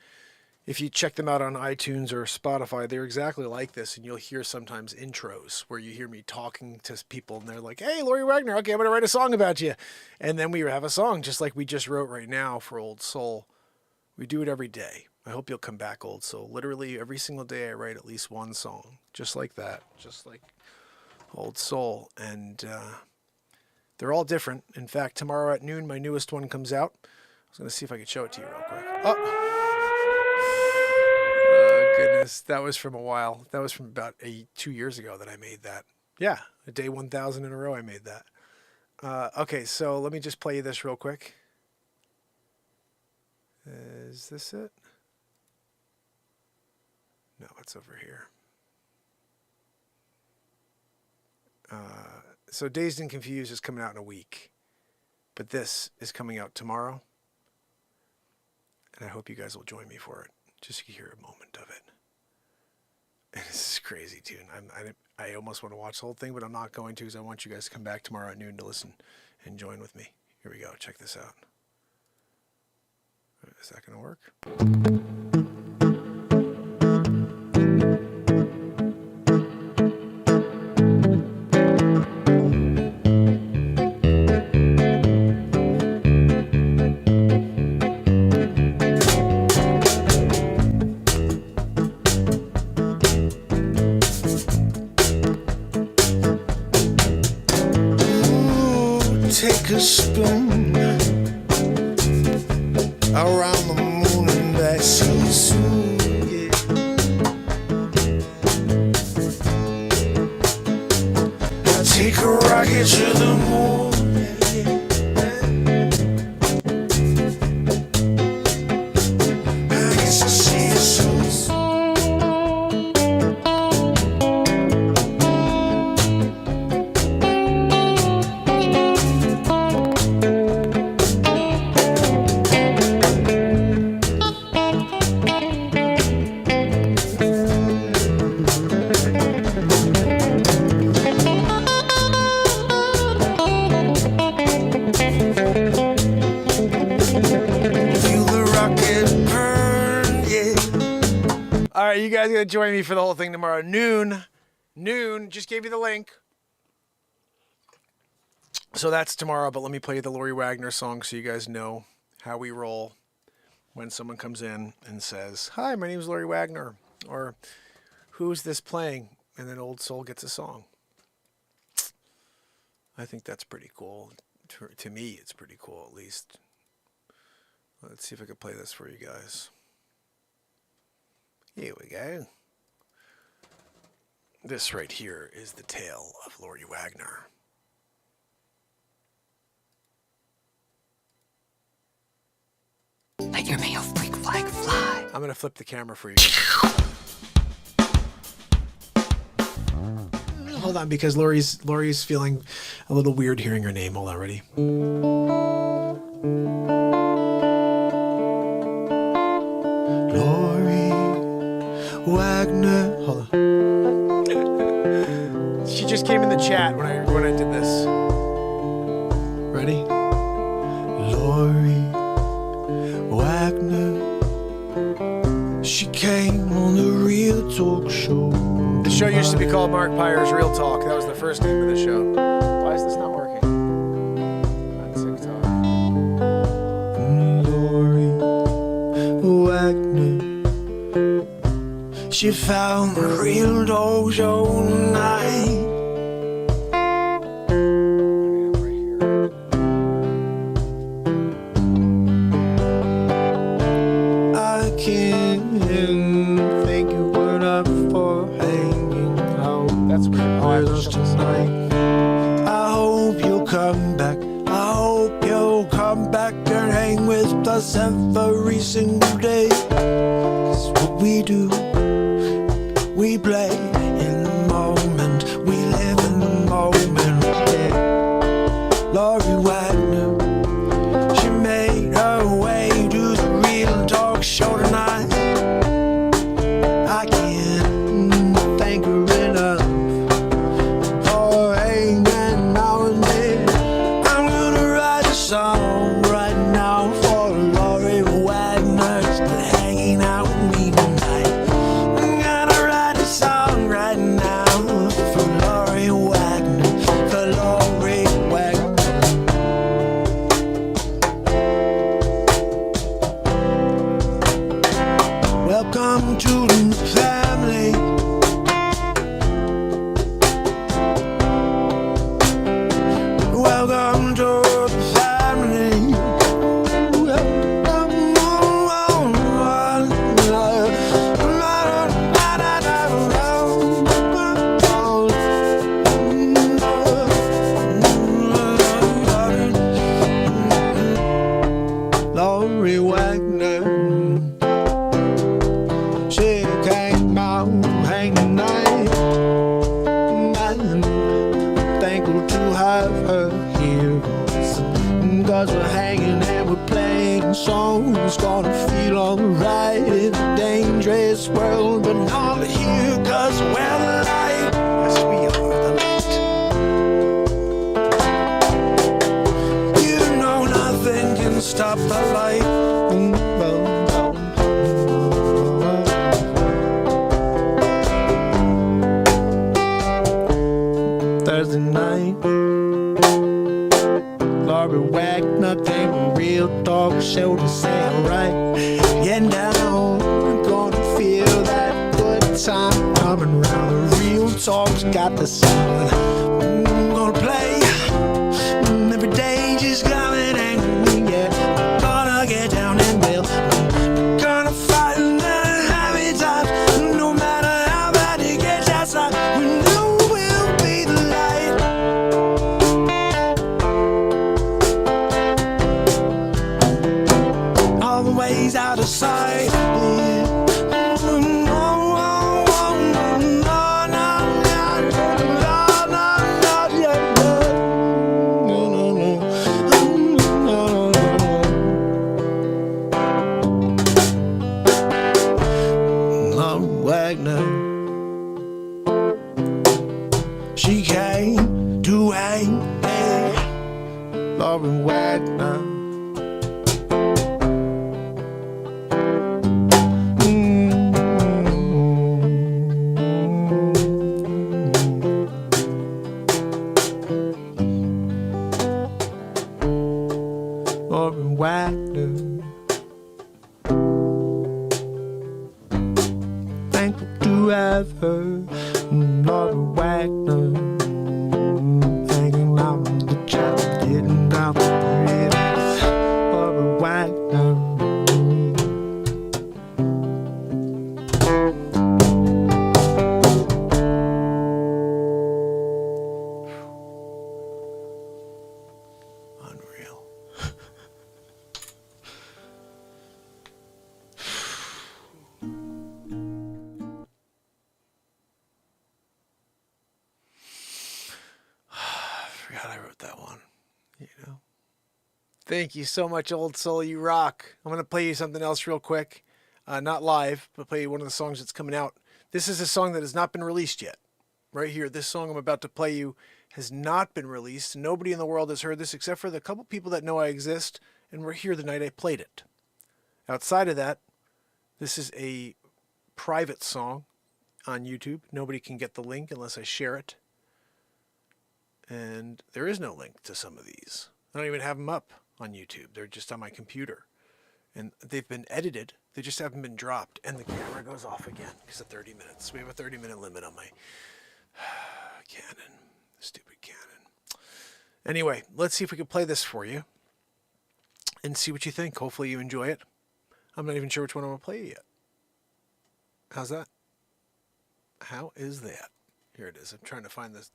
If you check them out on iTunes or Spotify, they're exactly like this. And you'll hear sometimes intros where you hear me talking to people and they're like, hey, Lori Wagner, okay, I'm going to write a song about you. And then we have a song just like we just wrote right now for Old Soul. We do it every day. I hope you'll come back, Old Soul. Literally every single day I write at least one song just like that, just like Old Soul. And they're all different. In fact, tomorrow at noon, my newest one comes out. I was going to see if I could show it to you real quick. Oh! Goodness, that was from a while. That was from about 2 years ago that I made that. Yeah, a day 1,000 in a row I made that. Okay, so let me just play you this real quick. Is this it? No, it's over here. So Dazed and Confused is coming out in a week. But this is coming out tomorrow. And I hope you guys will join me for it. Just to hear a moment of it. And this is crazy tune. I almost want to watch the whole thing, but I'm not going to because I want you guys to come back tomorrow at noon to listen and join with me. Here we go. Check this out. Is that going to work? Take a spin around the moon and back so soon, yeah. Now take a rocket to the moon, yeah. I guess I'll see you soon. All right, you guys got to join me for the whole thing tomorrow. Noon. Just gave you the link. So that's tomorrow, but let me play you the Lori Wagner song so you guys know how we roll when someone comes in and says, hi, my name is Lori Wagner, or who's this playing? And then Old Soul gets a song. I think that's pretty cool. To me, it's pretty cool, at least. Let's see if I can play this for you guys. Here we go. This right here is the tale of Lori Wagner. Let your male freak flag fly. I'm gonna flip the camera for you. Hold on, because Lori's feeling a little weird hearing her name. Hold on, ready? Lori Wagner. Hold on. She just came in the chat when I did this. Ready? Lori Wagner. She came on the Real Talk Show. The show used to be called Mark Pires Real Talk. That was the first name of the show. Why is this not working? On TikTok. Lori Wagner. She found the Real Talk Show tonight. I can't thank you enough for hanging out. That's weird. Oh, I with have us to shut this off. tonight. I hope you'll come back. I hope you'll come back, girl. us every single day. It's what we do. We play in the moment. We live in the moment. Yeah. Lori Wagner, she made her way to the Real Talk show tonight. I can't thank her enough for hanging out with me. I'm gonna write a song right now for Lori Wagner, just hanging out with me tonight. I'm gonna write a song right now for Lori Wagner, for Lori Wagner. Welcome to the family. Welcome to the family. Lori Wagner, she came out hanging night. I'm thankful to have her here, 'cause we're hanging and we're playing songs. Gonna feel alright in a dangerous world, but not here 'cause we're the light. Yes, we are the light. You know nothing can stop the light. Thursday night, Lori Wagner came a Real Talk show to say alright. Yeah, now we're gonna feel that good time coming round. The Real Talk's got the sound. I'm gonna play every day, just coming and yeah. Gonna get down and we'll gonna find the happy times. No matter how bad it gets outside, we know we'll be the light. All the ways out of sight. Yeah. Wagner, she came to hang, hey, Lori Wagner. Lori Wagner. Thankful to have her, Lori Wagner, hanging out in the chat, getting out the rhythm. Lori Wagner. Unreal. Forgot I wrote that one, you know. Thank you so much, Old Soul. You rock. I'm going to play you something else real quick. Not live, but play you one of the songs that's coming out. This is a song that has not been released yet. Right here, this song I'm about to play you has not been released. Nobody in the world has heard this except for the couple people that know I exist and were here the night I played it. Outside of that, this is a private song on YouTube. Nobody can get the link unless I share it. And there is no link to some of these. I don't even have them up on YouTube. They're just on my computer. And they've been edited. They just haven't been dropped. And the camera goes off again because of 30 minutes. We have a 30-minute limit on my Canon. Stupid Canon. Anyway, let's see if we can play this for you and see what you think. Hopefully you enjoy it. I'm not even sure which one I'm going to play yet. How's that? How is that? Here it is. I'm trying to find this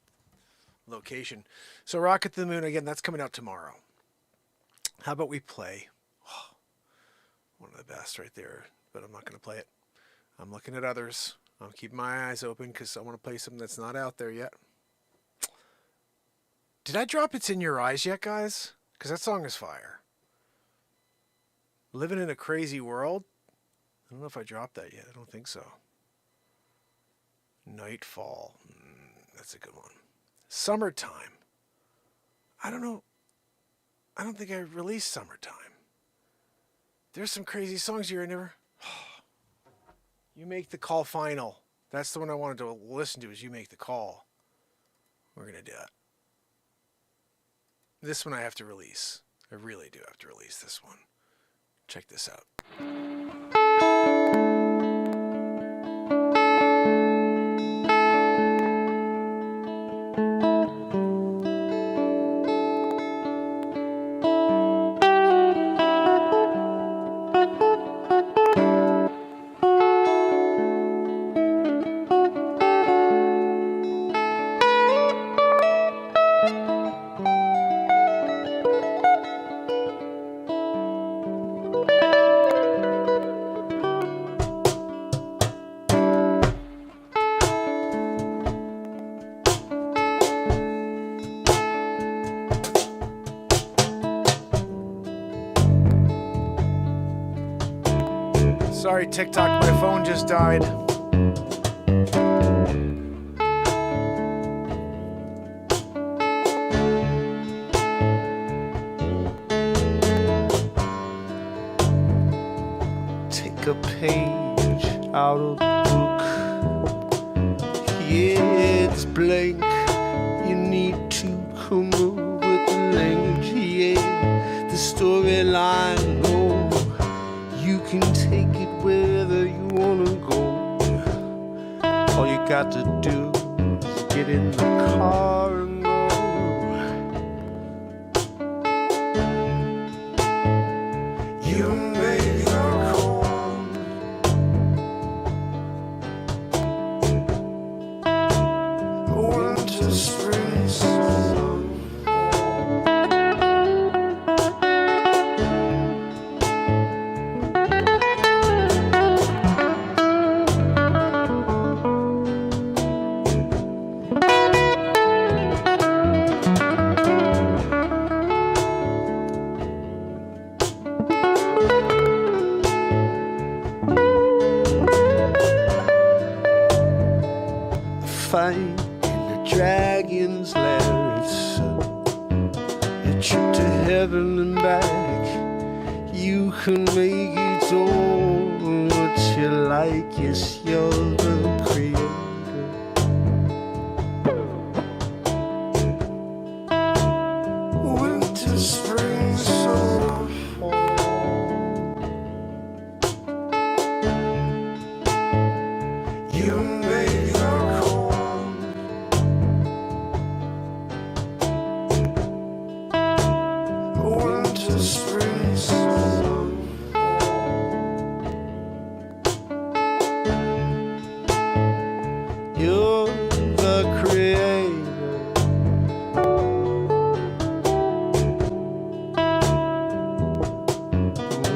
location. So Rocket to the Moon, again, that's coming out tomorrow. How about we play One of the best right there, but I'm not going to play it. I'm looking at others. I'm keeping my eyes open because I want to play something that's not out there yet. Did I drop It's in Your Eyes yet, guys? Because that song is fire. Living in a Crazy World? I don't know if I dropped that yet. I don't think so. Nightfall. That's a good one. Summertime. I don't know. I don't think I released Summertime. There's some crazy songs here I never... You Make the Call Final. That's the one I wanted to listen to, is You Make the Call. We're going to do that. This one I have to release. I really do have to release this one. Check this out. Sorry, TikTok, my phone just died. Take a page out of the book. Yeah, it's blank. You need to come up with the language. Yeah, the storyline. Oh, you can take it wherever you wanna go. All you got to do is get in the car and go. You make the call. Winter, spring, summer. Fight in the dragon's lair. It's a trip to heaven and back. You can make it all what you like. Yes, you're the creator. Winter, spring, summer, fall. You make the call. Winter, spring, summer, fall. You're the creator.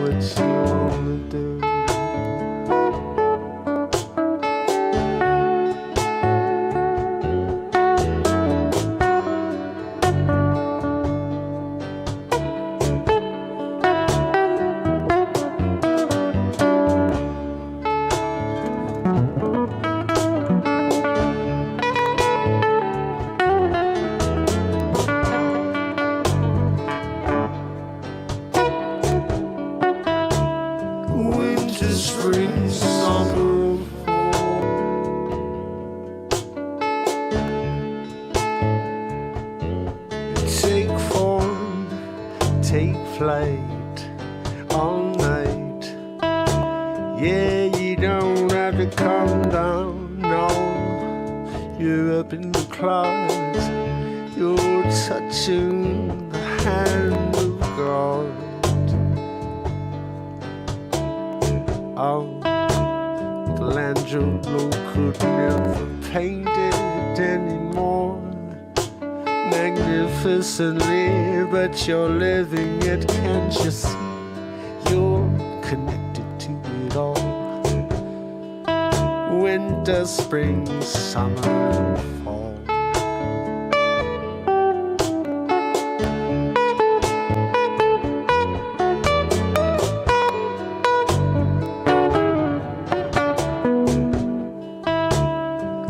What you wanna do? Winter, spring, summer, fall. Take form, take flight all night. Yeah, you don't have to come down, no. You're up in the clouds. You're touching the hand of God. Oh, Michelangelo could never paint it anymore magnificently, but you're living it, can't you see? You're connected to it all. Winter, spring, summer, fall.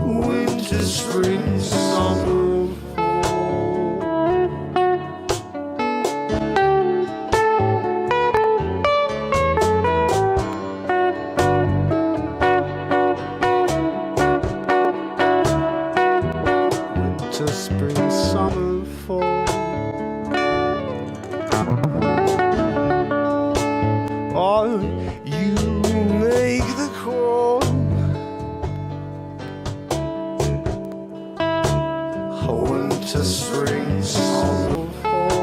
Winter, spring, summer, winter, spring, summer, fall. Or you make the call. Winter, spring, summer, fall.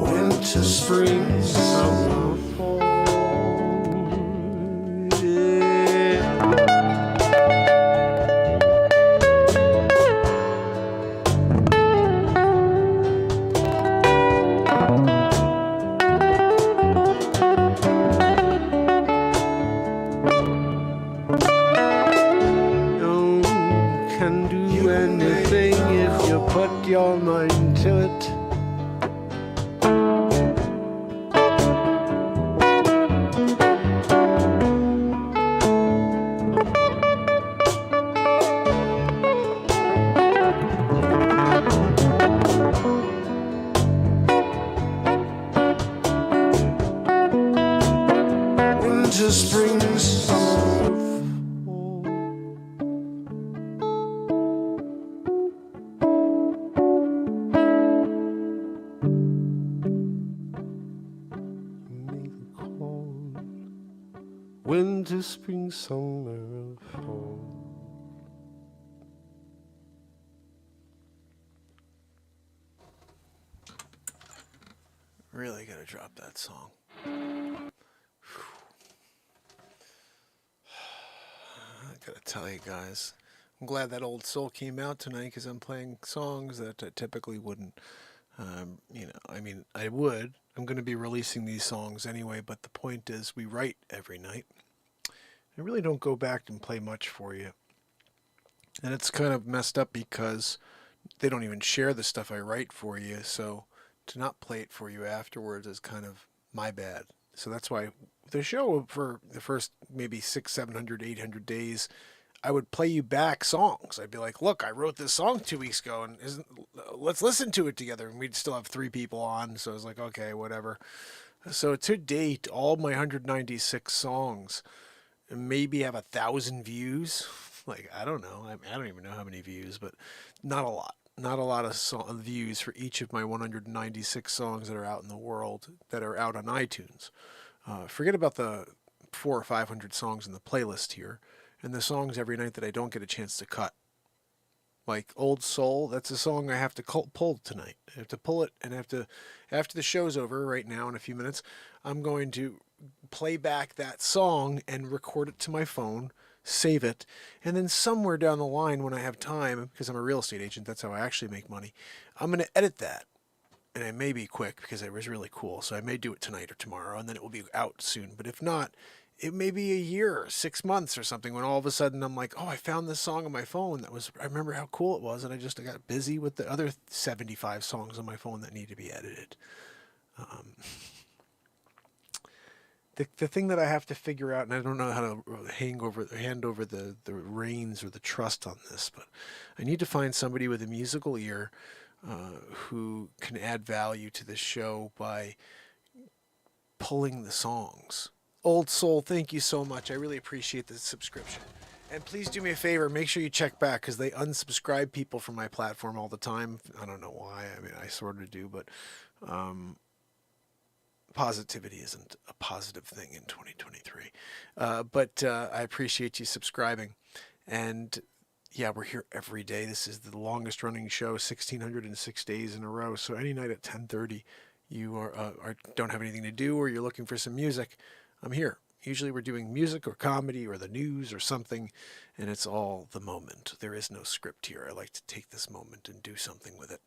Winter, spring, summer, fall. Yeah. You can do anything if you put your mind to it. Winter, spring, summer, fall. Make the call. Winter, spring, summer, fall. Really gotta drop that song. I gotta tell you guys, I'm glad that Old Soul came out tonight because I'm playing songs that I typically wouldn't. I mean, I would. I'm going to be releasing these songs anyway, but the point is we write every night. I really don't go back and play much for you. And it's kind of messed up because they don't even share the stuff I write for you, so to not play it for you afterwards is kind of my bad. So that's why the show for the first maybe 600, 700, 800 days, I would play you back songs. I'd be like, look, I wrote this song 2 weeks ago and let's listen to it together. And we'd still have 3 people on. So I was like, okay, whatever. So to date, all my 196 songs maybe have 1,000 views. Like, I don't know. I don't even know how many views, but not a lot. Not a lot of views for each of my 196 songs that are out in the world that are out on iTunes. Forget about the 400 or 500 songs in the playlist here, and the songs every night that I don't get a chance to cut. Like Old Soul, that's a song I have to pull tonight. I have to pull it, and after the show's over right now in a few minutes, I'm going to play back that song and record it to my phone, save it, and then somewhere down the line when I have time, because I'm a real estate agent, that's how I actually make money, I'm going to edit that. And I may be quick because it was really cool, so I may do it tonight or tomorrow, and then it will be out soon. But if not, it may be a year or 6 months or something when all of a sudden I'm like, oh, I found this song on my phone. I remember how cool it was, and I got busy with the other 75 songs on my phone that need to be edited. The thing that I have to figure out, and I don't know how to hand over the reins or the trust on this, but I need to find somebody with a musical ear who can add value to the show by pulling the songs. Old Soul, thank you so much. I really appreciate the subscription. And please do me a favor, make sure you check back because they unsubscribe people from my platform all the time. I don't know why. I mean, I sort of do, but positivity isn't a positive thing in 2023. But I appreciate you subscribing. And yeah, we're here every day. This is the longest running show, 1,606 days in a row. So any night at 10:30, you don't have anything to do or you're looking for some music, I'm here. Usually we're doing music or comedy or the news or something, and it's all the moment. There is no script here. I like to take this moment and do something with it.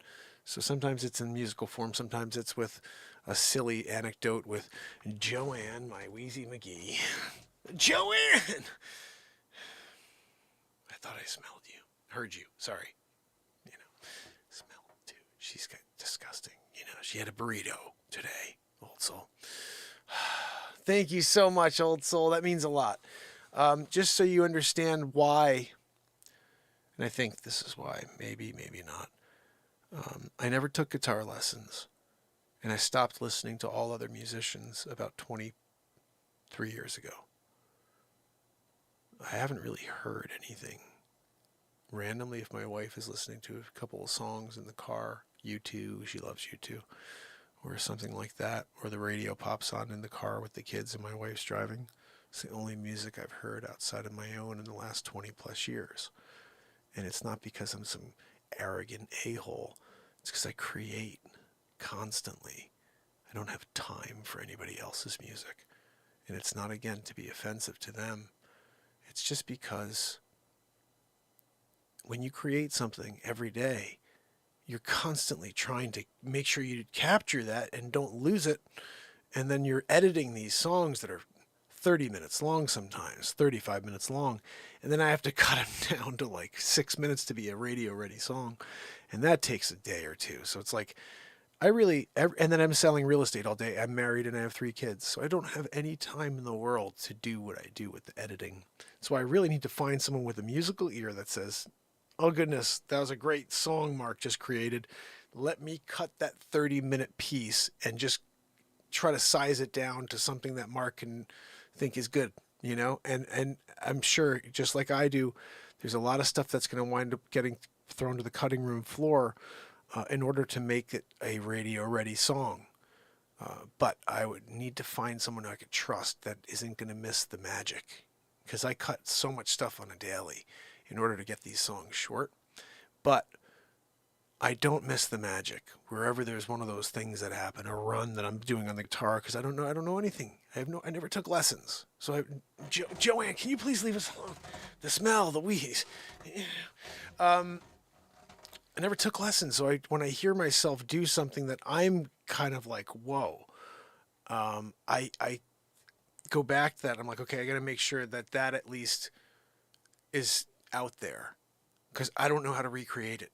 So sometimes it's in musical form, sometimes it's with a silly anecdote with Joanne, my Wheezy McGee. Joanne! I thought I smelled you. Heard you. Sorry. You know, smelled too. She's disgusting. You know, she had a burrito today, old soul. Thank you so much, old soul. That means a lot. Just so you understand why, and I think this is why, maybe not. I never took guitar lessons, and I stopped listening to all other musicians about 23 years ago. I haven't really heard anything. Randomly, if my wife is listening to a couple of songs in the car, U2, she loves U2, or something like that, or the radio pops on in the car with the kids and my wife's driving. It's the only music I've heard outside of my own in the last 20 plus years. And it's not because I'm some arrogant a-hole. It's because I create constantly. I don't have time for anybody else's music. And it's not, again, to be offensive to them. It's just because when you create something every day, you're constantly trying to make sure you capture that and don't lose it. And then you're editing these songs that are 30 minutes long sometimes, 35 minutes long. And then I have to cut them down to like 6 minutes to be a radio ready song. And that takes a day or two. So it's like, and then I'm selling real estate all day. I'm married and I have 3 kids. So I don't have any time in the world to do what I do with the editing. So I really need to find someone with a musical ear that says, oh goodness, that was a great song Mark just created. Let me cut that 30-minute piece and just try to size it down to something that Mark can think is good, you know? And I'm sure, just like I do, there's a lot of stuff that's going to wind up getting thrown to the cutting room floor in order to make it a radio-ready song. But I would need to find someone I could trust that isn't going to miss the magic, because I cut so much stuff on a daily in order to get these songs short. But I don't miss the magic wherever there's one of those things that happen, a run that I'm doing on the guitar, because I don't know anything. I never took lessons. So Joanne, can you please leave us alone? The smell, the wheeze. I never took lessons. So when I hear myself do something that I'm kind of like, whoa, I go back to that. I'm like, okay, I got to make sure that at least is out there, because I don't know how to recreate it.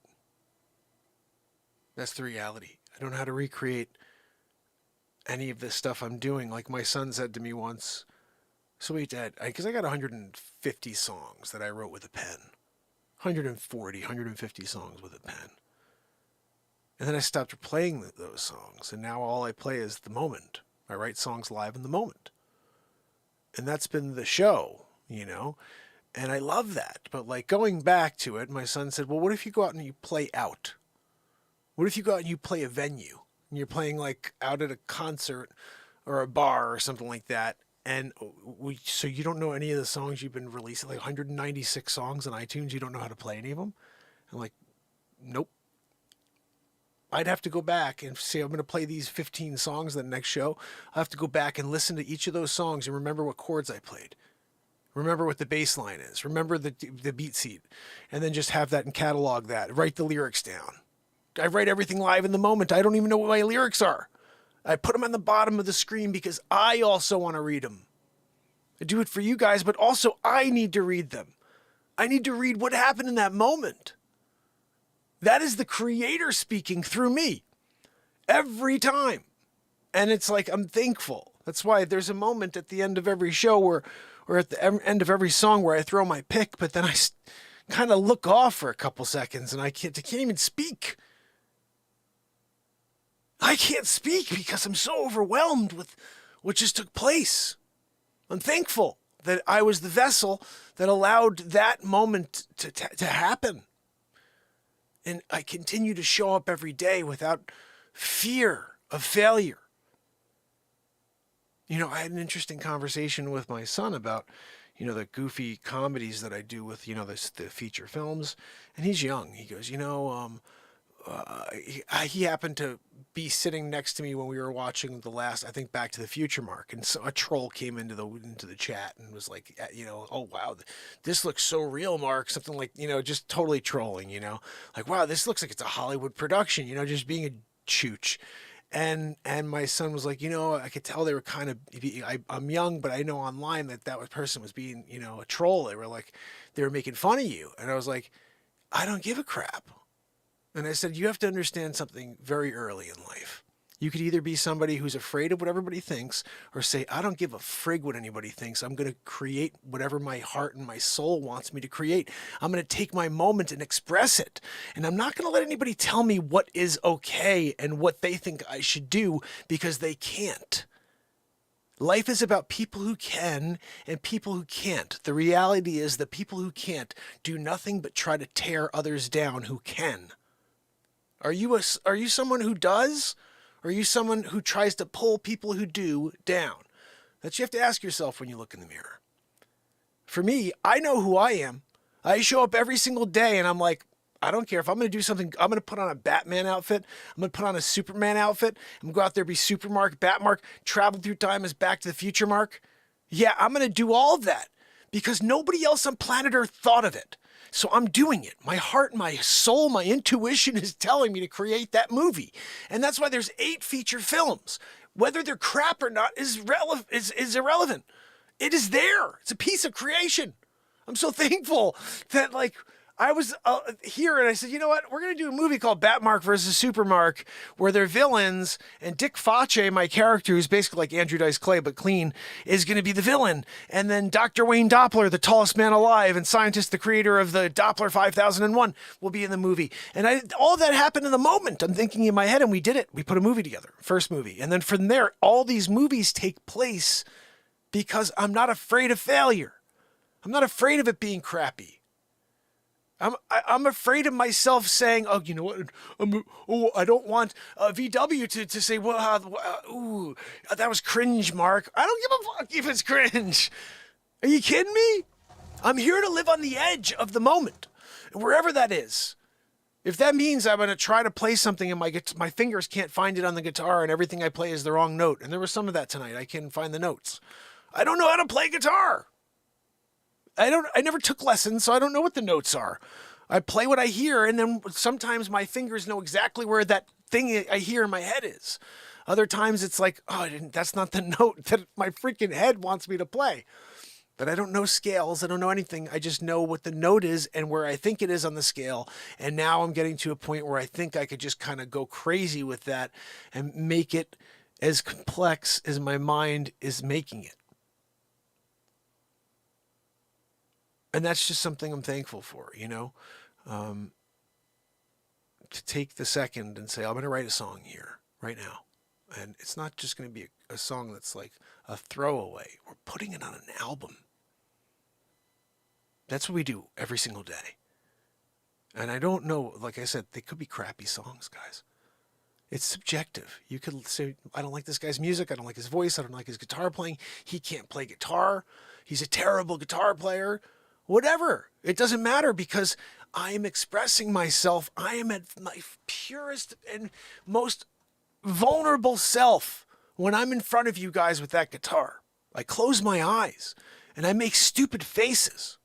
That's the reality. I don't know how to recreate any of this stuff I'm doing. Like my son said to me once, sweet dad, because I got 150 songs that I wrote with a pen. 140, 150 songs with a pen. And then I stopped playing those songs, and now all I play is the moment. I write songs live in the moment. And that's been the show, you know? And I love that. But like going back to it, my son said, well, what if you go out and you play out? What if you go out and you play a venue and you're playing like out at a concert or a bar or something like that? And so you don't know any of the songs you've been releasing, like 196 songs on iTunes. You don't know how to play any of them. I'm like, nope. I'd have to go back and say, I'm going to play these 15 songs the next show. I have to go back and listen to each of those songs and remember what chords I played. Remember what the bass line is. Remember the BeatSeat. And then just have that and catalog that. Write the lyrics down. I write everything live in the moment. I don't even know what my lyrics are. I put them on the bottom of the screen because I also want to read them. I do it for you guys, but also I need to read them. I need to read what happened in that moment. That is the creator speaking through me every time. And it's like, I'm thankful. That's why there's a moment at the end of every show or at the end of every song where I throw my pick, but then I kind of look off for a couple seconds and I can't even speak. I can't speak because I'm so overwhelmed with what just took place. I'm thankful that I was the vessel that allowed that moment to happen. And I continue to show up every day without fear of failure. You know, I had an interesting conversation with my son about, you know, the goofy comedies that I do with, you know, the feature films. And he's young. He goes, you know, he happened to be sitting next to me when we were watching the last, I think, Back to the Future, Mark, and so a troll came into the chat and was like, oh wow, this looks so real, Mark. Something like, just totally trolling, like, wow, this looks like it's a Hollywood production, just being a chooch. And my son was like, I could tell they were kind of, I'm young, but I know online that person was being, a troll. They were making fun of you. And I was like, I don't give a crap. And I said, you have to understand something very early in life. You could either be somebody who's afraid of what everybody thinks or say, I don't give a frig what anybody thinks. I'm going to create whatever my heart and my soul wants me to create. I'm going to take my moment and express it. And I'm not going to let anybody tell me what is okay and what they think I should do, because they can't. Life is about people who can and people who can't. The reality is that people who can't do nothing but try to tear others down who can. Are you someone who does? Or are you someone who tries to pull people who do down? That you have to ask yourself when you look in the mirror. For me, I know who I am. I show up every single day and I'm like, I don't care if I'm going to do something. I'm going to put on a Batman outfit. I'm going to put on a Superman outfit. I'm going to go out there, be Super Mark, Bat Mark, travel through time as Back to the Future Mark. Yeah, I'm going to do all of that because nobody else on planet Earth thought of it. So I'm doing it. My heart, my soul, my intuition is telling me to create that movie. And that's why there's 8 feature films. Whether they're crap or not is irrelevant. It is there. It's a piece of creation. I'm so thankful that I was here and I said, you know what? We're going to do a movie called Batmark versus Supermark where they're villains, and Dick Face, my character, who's basically like Andrew Dice Clay but clean, is going to be the villain. And then Dr. Wayne Doppler, the tallest man alive and scientist, the creator of the Doppler 5001, will be in the movie. And all that happened in the moment. I'm thinking in my head, and we did it. We put a movie together, first movie. And then from there, all these movies take place because I'm not afraid of failure. I'm not afraid of it being crappy. I'm afraid of myself saying, oh, you know what? I don't want VW to say, well, that was cringe, Mark. I don't give a fuck if it's cringe. Are you kidding me? I'm here to live on the edge of the moment, wherever that is. If that means I'm going to try to play something and my fingers can't find it on the guitar and everything I play is the wrong note, and there was some of that tonight. I couldn't find the notes. I don't know how to play guitar. I never took lessons, so I don't know what the notes are. I play what I hear, and then sometimes my fingers know exactly where that thing I hear in my head is. Other times it's like, that's not the note that my freaking head wants me to play. But I don't know scales. I don't know anything. I just know what the note is and where I think it is on the scale. And now I'm getting to a point where I think I could just kind of go crazy with that and make it as complex as my mind is making it. And that's just something I'm thankful for, to take the second and say, I'm going to write a song here right now. And it's not just going to be a song that's like a throwaway. We're putting it on an album. That's what we do every single day. And I don't know, like I said, they could be crappy songs, guys. It's subjective. You could say, I don't like this guy's music. I don't like his voice. I don't like his guitar playing. He can't play guitar. He's a terrible guitar player. Whatever. It doesn't matter because I am expressing myself. I am at my purest and most vulnerable self when I'm in front of you guys with that guitar. I close my eyes and I make stupid faces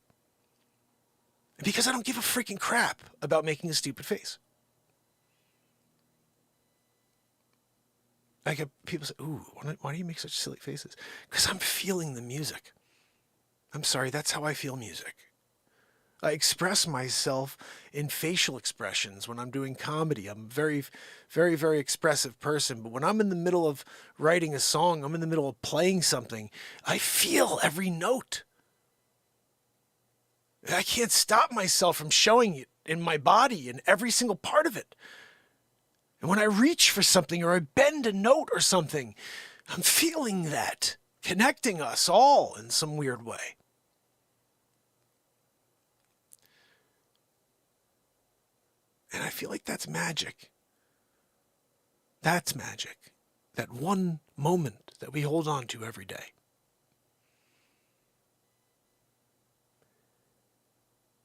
because I don't give a freaking crap about making a stupid face. I get people say, ooh, why do you make such silly faces? Because I'm feeling the music. I'm sorry, that's how I feel music. I express myself in facial expressions when I'm doing comedy. I'm a very, very, very expressive person. But when I'm in the middle of writing a song, I'm in the middle of playing something, I feel every note. I can't stop myself from showing it in my body and every single part of it. And when I reach for something or I bend a note or something, I'm feeling that, connecting us all in some weird way. And I feel like that's magic. That's magic. That one moment that we hold on to every day.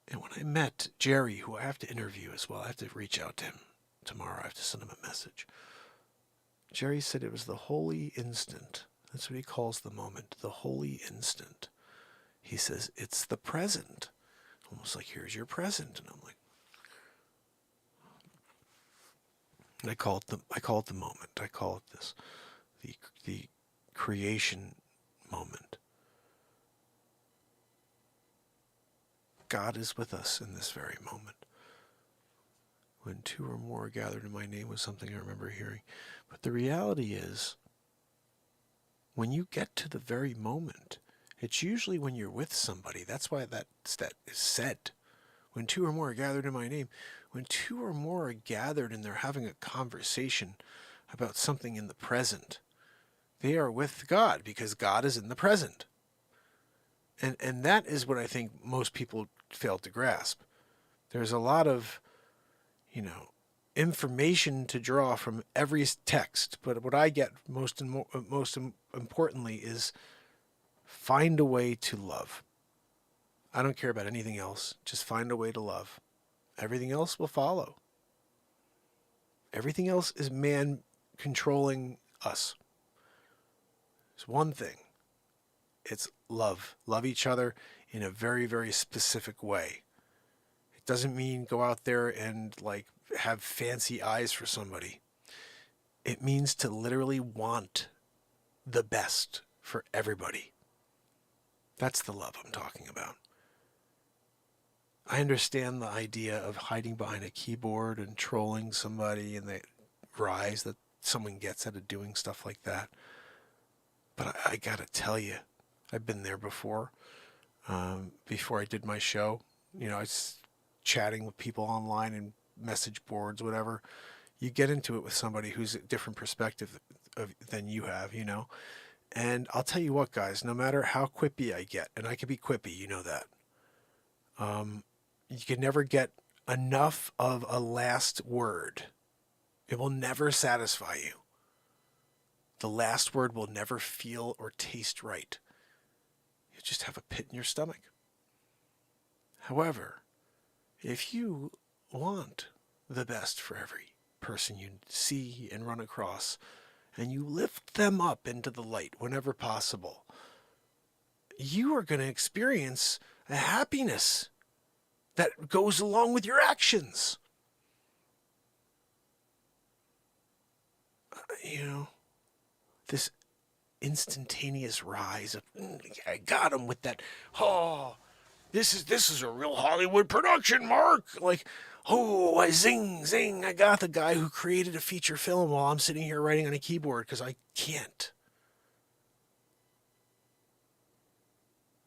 And when I met Jerry, who I have to interview as well, I have to reach out to him. tomorrow. I have to send him a message. Jerry said it was the holy instant. That's what he calls the moment, the holy instant. He says, it's the present. Almost like, here's your present. And I'm like, and I call it the moment. I call it this, the creation moment. God is with us in this very moment. When two or more are gathered in my name was something I remember hearing. But the reality is, when you get to the very moment, it's usually when you're with somebody. That's why that is said. When two or more are gathered in my name. When two or more are gathered and they're having a conversation about something in the present, they are with God because God is in the present. And that is what I think most people fail to grasp. There's a lot of, information to draw from every text, but what I get most importantly is find a way to love. I don't care about anything else. Just find a way to love. Everything else will follow. Everything else is man controlling us. It's one thing. It's love. Love each other in a very, very specific way. It doesn't mean go out there and have fancy eyes for somebody. It means to literally want the best for everybody. That's the love I'm talking about. I understand the idea of hiding behind a keyboard and trolling somebody and the rise that someone gets out of doing stuff like that. But I gotta tell you, I've been there before. Before I did my show, I was chatting with people online and message boards, whatever. You get into it with somebody who's a different perspective than you have, And I'll tell you what, guys, no matter how quippy I get, and I can be quippy, you know that. You can never get enough of a last word. It will never satisfy you. The last word will never feel or taste right. You just have a pit in your stomach. However, if you want the best for every person you see and run across, and you lift them up into the light whenever possible, you are going to experience a happiness that goes along with your actions. This instantaneous rise of, I got him with that, this is a real Hollywood production, Mark. I zing, I got the guy who created a feature film while I'm sitting here writing on a keyboard because I can't.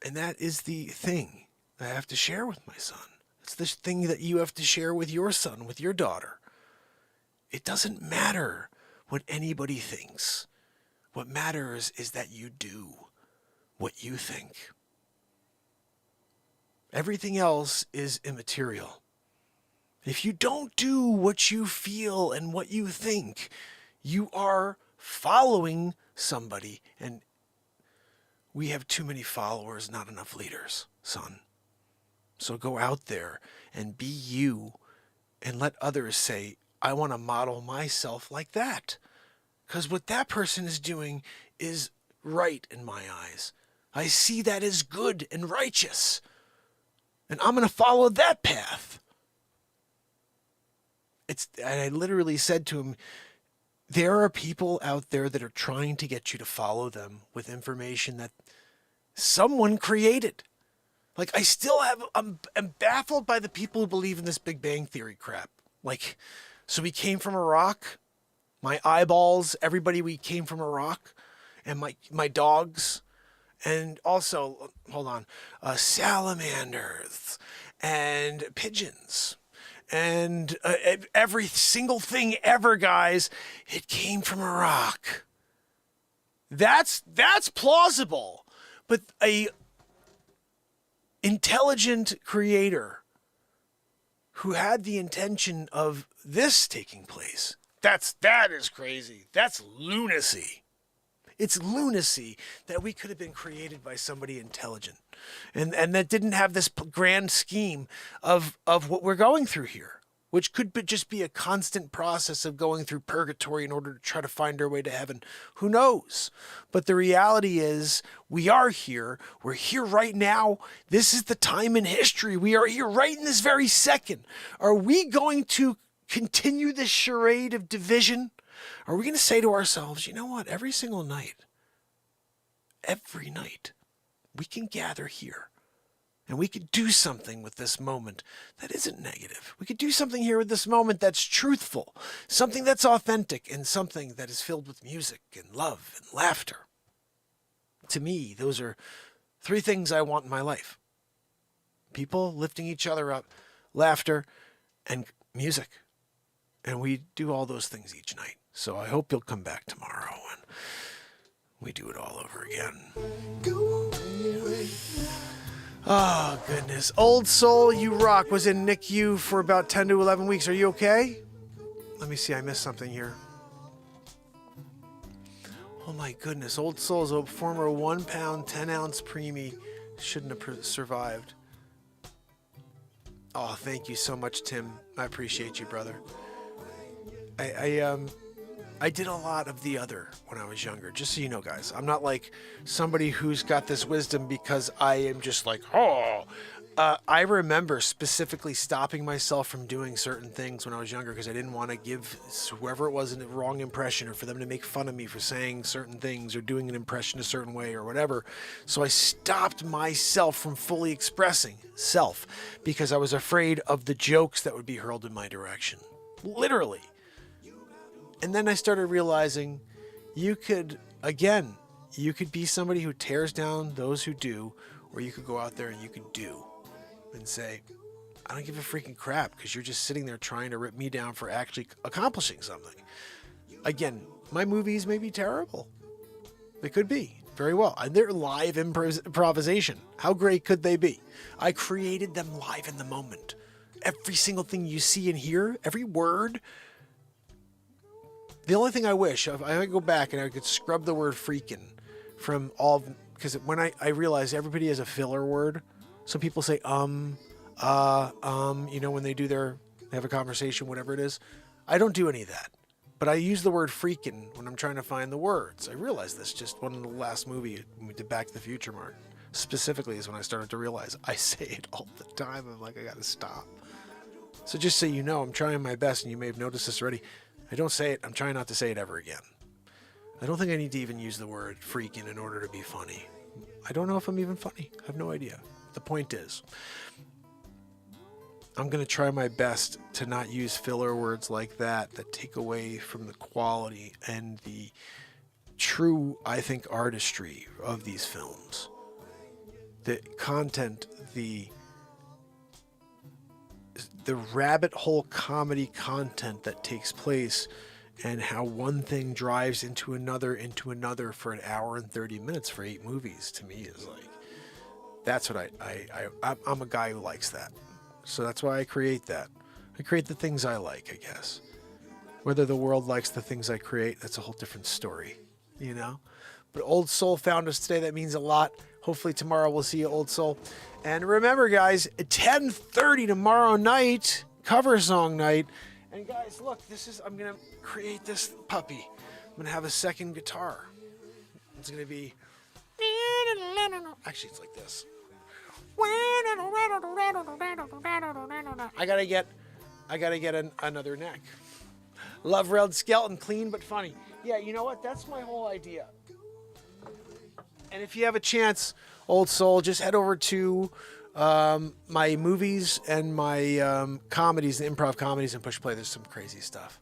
And that is the thing I have to share with my son. It's the thing that you have to share with your son, with your daughter. It doesn't matter what anybody thinks. What matters is that you do what you think. Everything else is immaterial. If you don't do what you feel and what you think, you are following somebody. And we have too many followers, not enough leaders, son. So go out there and be you and let others say, I want to model myself like that. Because what that person is doing is right in my eyes. I see that as good and righteous. And I'm going to follow that path. And I literally said to him, there are people out there that are trying to get you to follow them with information that someone created. I still I'm baffled by the people who believe in this Big Bang Theory crap. So we came from a rock, my eyeballs, everybody, we came from a rock, and my dogs, and also, salamanders, and pigeons, and every single thing ever, guys, it came from a rock. That's plausible, but a intelligent creator who had the intention of this taking place, that is crazy. That's lunacy. It's lunacy that we could have been created by somebody intelligent and that didn't have this grand scheme of what we're going through here. which could just be a constant process of going through purgatory in order to try to find our way to heaven. Who knows? But the reality is we are here. We're here right now. This is the time in history. We are here right in this very second. Are we going to continue this charade of division? Are we going to say to ourselves, you know what, every night, we can gather here and we could do something with this moment that isn't negative. We could do something here with this moment that's truthful, something that's authentic, and something that is filled with music and love and laughter. To me, those are 3 things I want in my life. People lifting each other up, laughter, and music. And we do all those things each night. So I hope you'll come back tomorrow and we do it all over again. Oh, goodness. Old Soul, You Rock was in NICU for about 10 to 11 weeks. Are you okay? Let me see. I missed something here. Oh, my goodness. Old Soul is a former 1 pound, 10 ounce preemie. Shouldn't have survived. Oh, thank you so much, Tim. I appreciate you, brother. I did a lot of the other when I was younger, just so you know, guys. I'm not like somebody who's got this wisdom because I am just like, I remember specifically stopping myself from doing certain things when I was younger because I didn't want to give whoever it was a wrong impression or for them to make fun of me for saying certain things or doing an impression a certain way or whatever. So I stopped myself from fully expressing self because I was afraid of the jokes that would be hurled in my direction. Literally. And then I started realizing you could be somebody who tears down those who do, or you could go out there and you could do and say, I don't give a freaking crap because you're just sitting there trying to rip me down for actually accomplishing something. Again, my movies may be terrible. They could be very well. And they're live improvisation. How great could they be? I created them live in the moment. Every single thing you see and hear, every word. The only thing I wish, if I could go back and I could scrub the word freaking from all, because when I realize everybody has a filler word. So people say, when they they have a conversation, whatever it is. I don't do any of that. But I use the word freaking when I'm trying to find the words. I realized this just one of the last movie when we did Back to the Future, Mark. Specifically is when I started to realize I say it all the time. I'm like, I got to stop. So just so you know, I'm trying my best, and you may have noticed this already. I don't say it. I'm trying not to say it ever again. I don't think I need to even use the word freaking in order to be funny. I don't know if I'm even funny. I have no idea. The point is, I'm going to try my best to not use filler words like that take away from the quality and the true, I think, artistry of these films. The content, the rabbit hole comedy content that takes place and how one thing drives into another for an hour and 30 minutes for 8 movies, to me is like, that's what I'm a guy who likes that. So that's why I create that. I create the things I like, I guess. Whether the world likes the things I create, that's a whole different story, you know? But Old Soul found us today. That means a lot. Hopefully tomorrow we'll see you, Old Soul. And remember, guys, at 10:30 tomorrow night, cover song night. And guys, look, I'm going to create this puppy. I'm going to have a second guitar. It's going to be, actually, it's like this. I gotta get another neck. Love Red Skeleton, clean but funny. Yeah, you know what? That's my whole idea. And if you have a chance, Old Soul, just head over to my movies and my comedies, the improv comedies, and push play. There's some crazy stuff.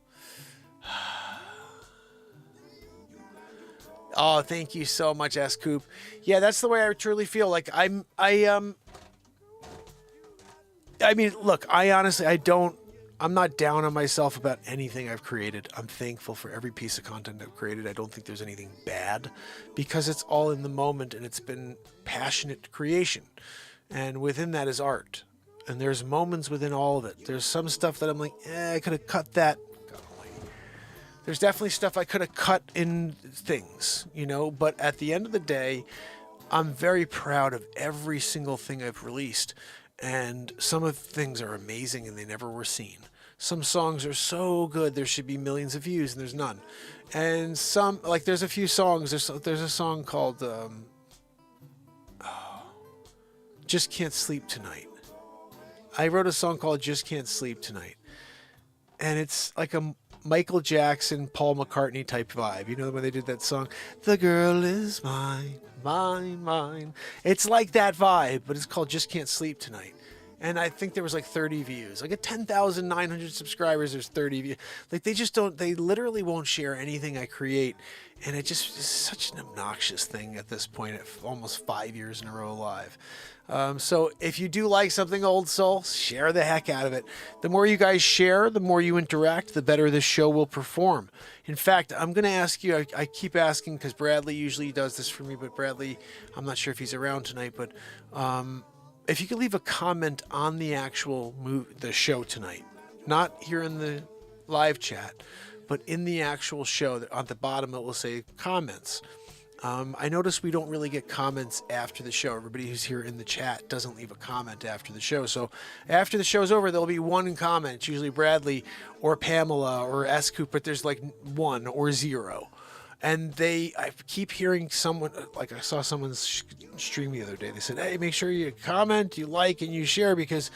Oh, thank you so much, S. Coop. Yeah, that's the way I truly feel. Like I mean, look, I'm not down on myself about anything I've created. I'm thankful for every piece of content I've created. I don't think there's anything bad because it's all in the moment and it's been passionate creation. And within that is art. And there's moments within all of it. There's some stuff that I'm like, I could have cut that. There's definitely stuff I could have cut in things, you know, but at the end of the day, I'm very proud of every single thing I've released. And some of the things are amazing and they never were seen. Some songs are so good there should be millions of views, and there's none. And some, like, there's a few songs. There's a song called Just Can't Sleep Tonight. I wrote a song called Just Can't Sleep Tonight. And it's like a Michael Jackson, Paul McCartney type vibe. You know when they did that song, The Girl Is Mine, Mine, Mine. It's like that vibe, but it's called Just Can't Sleep Tonight. And I think there was like 30 views. Like at 10,900 subscribers, there's 30 views. Like they literally won't share anything I create. And it just is such an obnoxious thing at this point, at almost 5 years in a row live. So if you do like something, Old Soul, share the heck out of it. The more you guys share, the more you interact, the better this show will perform. In fact, I'm going to ask you, I keep asking because Bradley usually does this for me, but Bradley, I'm not sure if he's around tonight, but if you could leave a comment on the actual the show tonight, not here in the live chat, but in the actual show, at the bottom it will say comments. I notice we don't really get comments after the show. Everybody who's here in the chat doesn't leave a comment after the show. So after the show's over, there'll be one comment. It's usually Bradley or Pamela or S. Coop, but there's like 1 or 0. And I keep hearing someone, like I saw someone's stream the other day. They said, hey, make sure you comment, you like, and you share because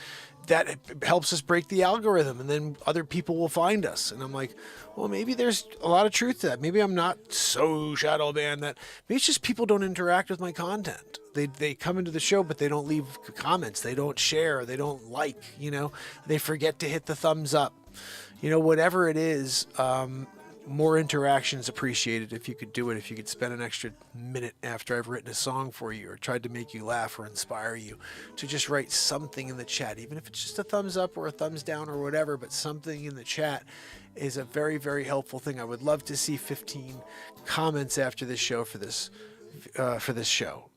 that helps us break the algorithm and then other people will find us. And I'm like, well, maybe there's a lot of truth to that. Maybe I'm not so shadow banned that maybe it's just people don't interact with my content. They come into the show, but they don't leave comments. They don't share. They don't like, they forget to hit the thumbs up, whatever it is. More interaction is appreciated if you could do it, if you could spend an extra minute after I've written a song for you or tried to make you laugh or inspire you to just write something in the chat, even if it's just a thumbs up or a thumbs down or whatever, but something in the chat is a very, very helpful thing. I would love to see 15 comments after this show for this show.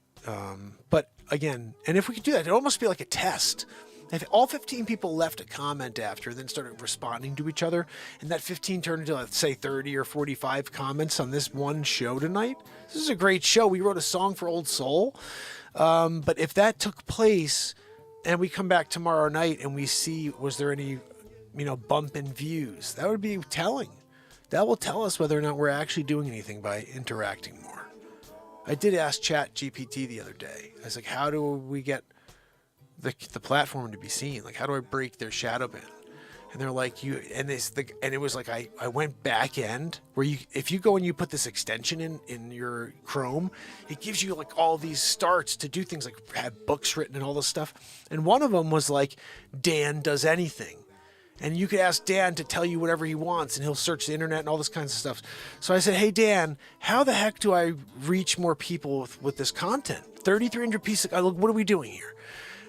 But again, and if we could do that, it'd almost be like a test. If all 15 people left a comment after, then started responding to each other, and that 15 turned into, let's say, 30 or 45 comments on this one show tonight, this is a great show. We wrote a song for Old Soul. But if that took place, and we come back tomorrow night and we see, was there any, bump in views, that would be telling. That will tell us whether or not we're actually doing anything by interacting more. I did ask ChatGPT the other day. I was like, how do we get the platform to be seen? Like, how do I break their shadow ban? And they're like, and it was like, I went back end where if you go and you put this extension in your Chrome, it gives you like all these starts to do things like have books written and all this stuff. And one of them was like, Dan does anything. And you could ask Dan to tell you whatever he wants and he'll search the internet and all this kinds of stuff. So I said, hey, Dan, how the heck do I reach more people with this content? 3,300 pieces. What are we doing here?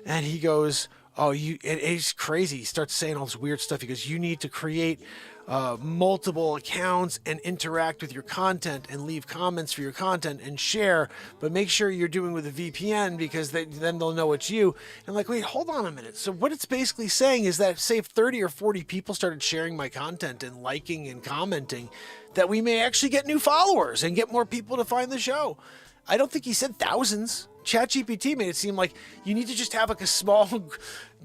And he goes, and he's crazy. He starts saying all this weird stuff. He goes, you need to create multiple accounts and interact with your content and leave comments for your content and share, but make sure you're doing with a VPN because then they'll know it's you. And I'm like, wait, hold on a minute. So what it's basically saying is that say if 30 or 40 people started sharing my content and liking and commenting, that we may actually get new followers and get more people to find the show. I don't think he said thousands. ChatGPT made it seem like you need to just have like a small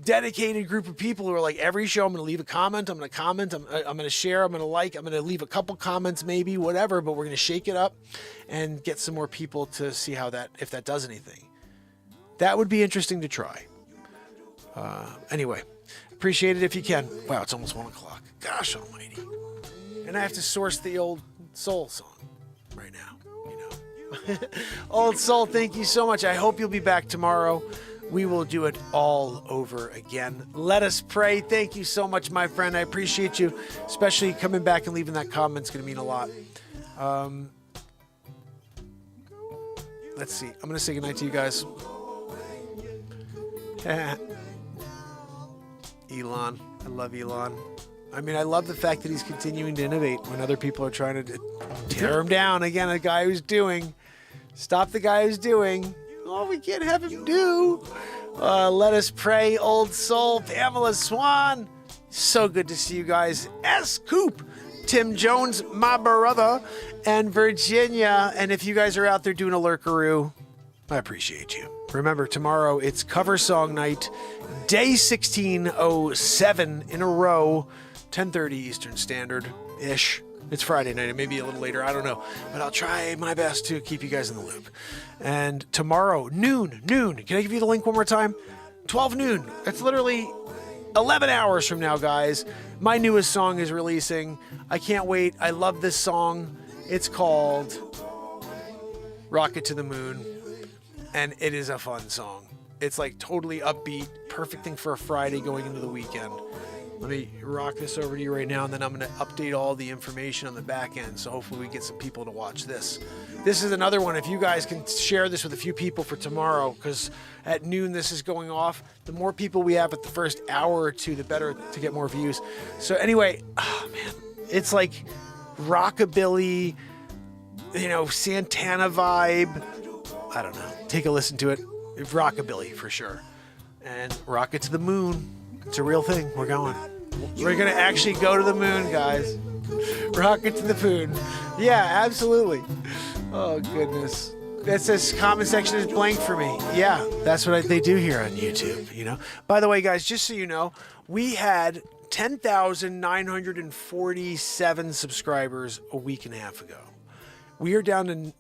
dedicated group of people who are like, every show I'm going to leave a comment, I'm going to comment, I'm going to share, I'm going to like, I'm going to leave a couple comments maybe, whatever, but we're going to shake it up and get some more people to see if that does anything. That would be interesting to try. Anyway, appreciate it if you can. Wow, it's almost 1 o'clock. Gosh almighty. And I have to source the Old Soul song right now. Old Soul, thank you so much. I hope you'll be back tomorrow. We will do it all over again. Let us pray. Thank you so much, my friend. I appreciate you, especially coming back and leaving that comment. It's going to mean a lot. Let's see. I'm going to say goodnight to you guys. Elon. I love Elon. I mean, I love the fact that he's continuing to innovate when other people are trying to tear him down. Again, a guy who's doing. Stop the guy who's doing. Oh, we can't have him do. Let us pray, Old Soul, Pamela Swan. So good to see you guys. S. Coop, Tim Jones, my brother, and Virginia. And if you guys are out there doing a lurkaroo, I appreciate you. Remember, tomorrow it's cover song night, day 1607 in a row. 10:30 Eastern Standard-ish. It's Friday night. It may be a little later. I don't know. But I'll try my best to keep you guys in the loop. And tomorrow, noon. Can I give you the link one more time? 12 noon. That's literally 11 hours from now, guys. My newest song is releasing. I can't wait. I love this song. It's called Rocket to the Moon. And it is a fun song. It's like totally upbeat. Perfect thing for a Friday going into the weekend. Let me rock this over to you right now, and then I'm going to update all the information on the back end, so hopefully we get some people to watch this. This is another one. If you guys can share this with a few people for tomorrow, because at noon this is going off. The more people we have at the first hour or two, the better to get more views. So anyway, oh man, it's like rockabilly, Santana vibe. I don't know. Take a listen to it. Rockabilly for sure. And Rocket to the Moon. It's a real thing. We're going. We're going to actually go to the moon, guys. Rocket to the moon. Yeah, absolutely. Oh, goodness. That says comment section is blank for me. Yeah, that's what they do here on YouTube, By the way, guys, just so you know, we had 10,947 subscribers a week and a half ago. We are down to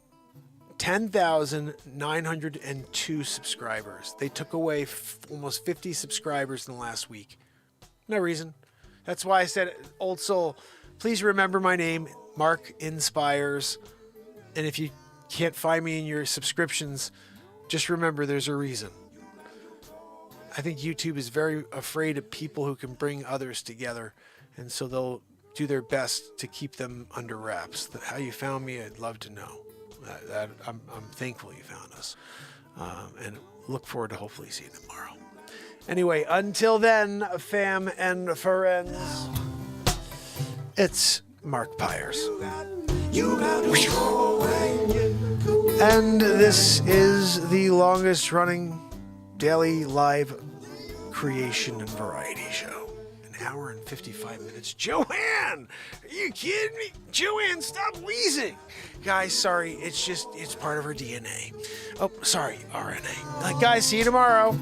10,902 subscribers. They took away almost 50 subscribers in the last week. No reason. That's why I said, old soul, please remember my name, Mark Inspires. And if you can't find me in your subscriptions, just remember there's a reason. I think YouTube is very afraid of people who can bring others together. And so they'll do their best to keep them under wraps. How you found me, I'd love to know. I'm thankful you found us, and look forward to hopefully seeing you tomorrow. Anyway, until then, fam and friends, it's Mark Pires. And this is the longest running daily live creation and variety show. An hour and 55 minutes. Joanne! Are you kidding me? Joanne, stop wheezing! Guys, sorry. It's part of her DNA. Oh, sorry, RNA. Guys, see you tomorrow.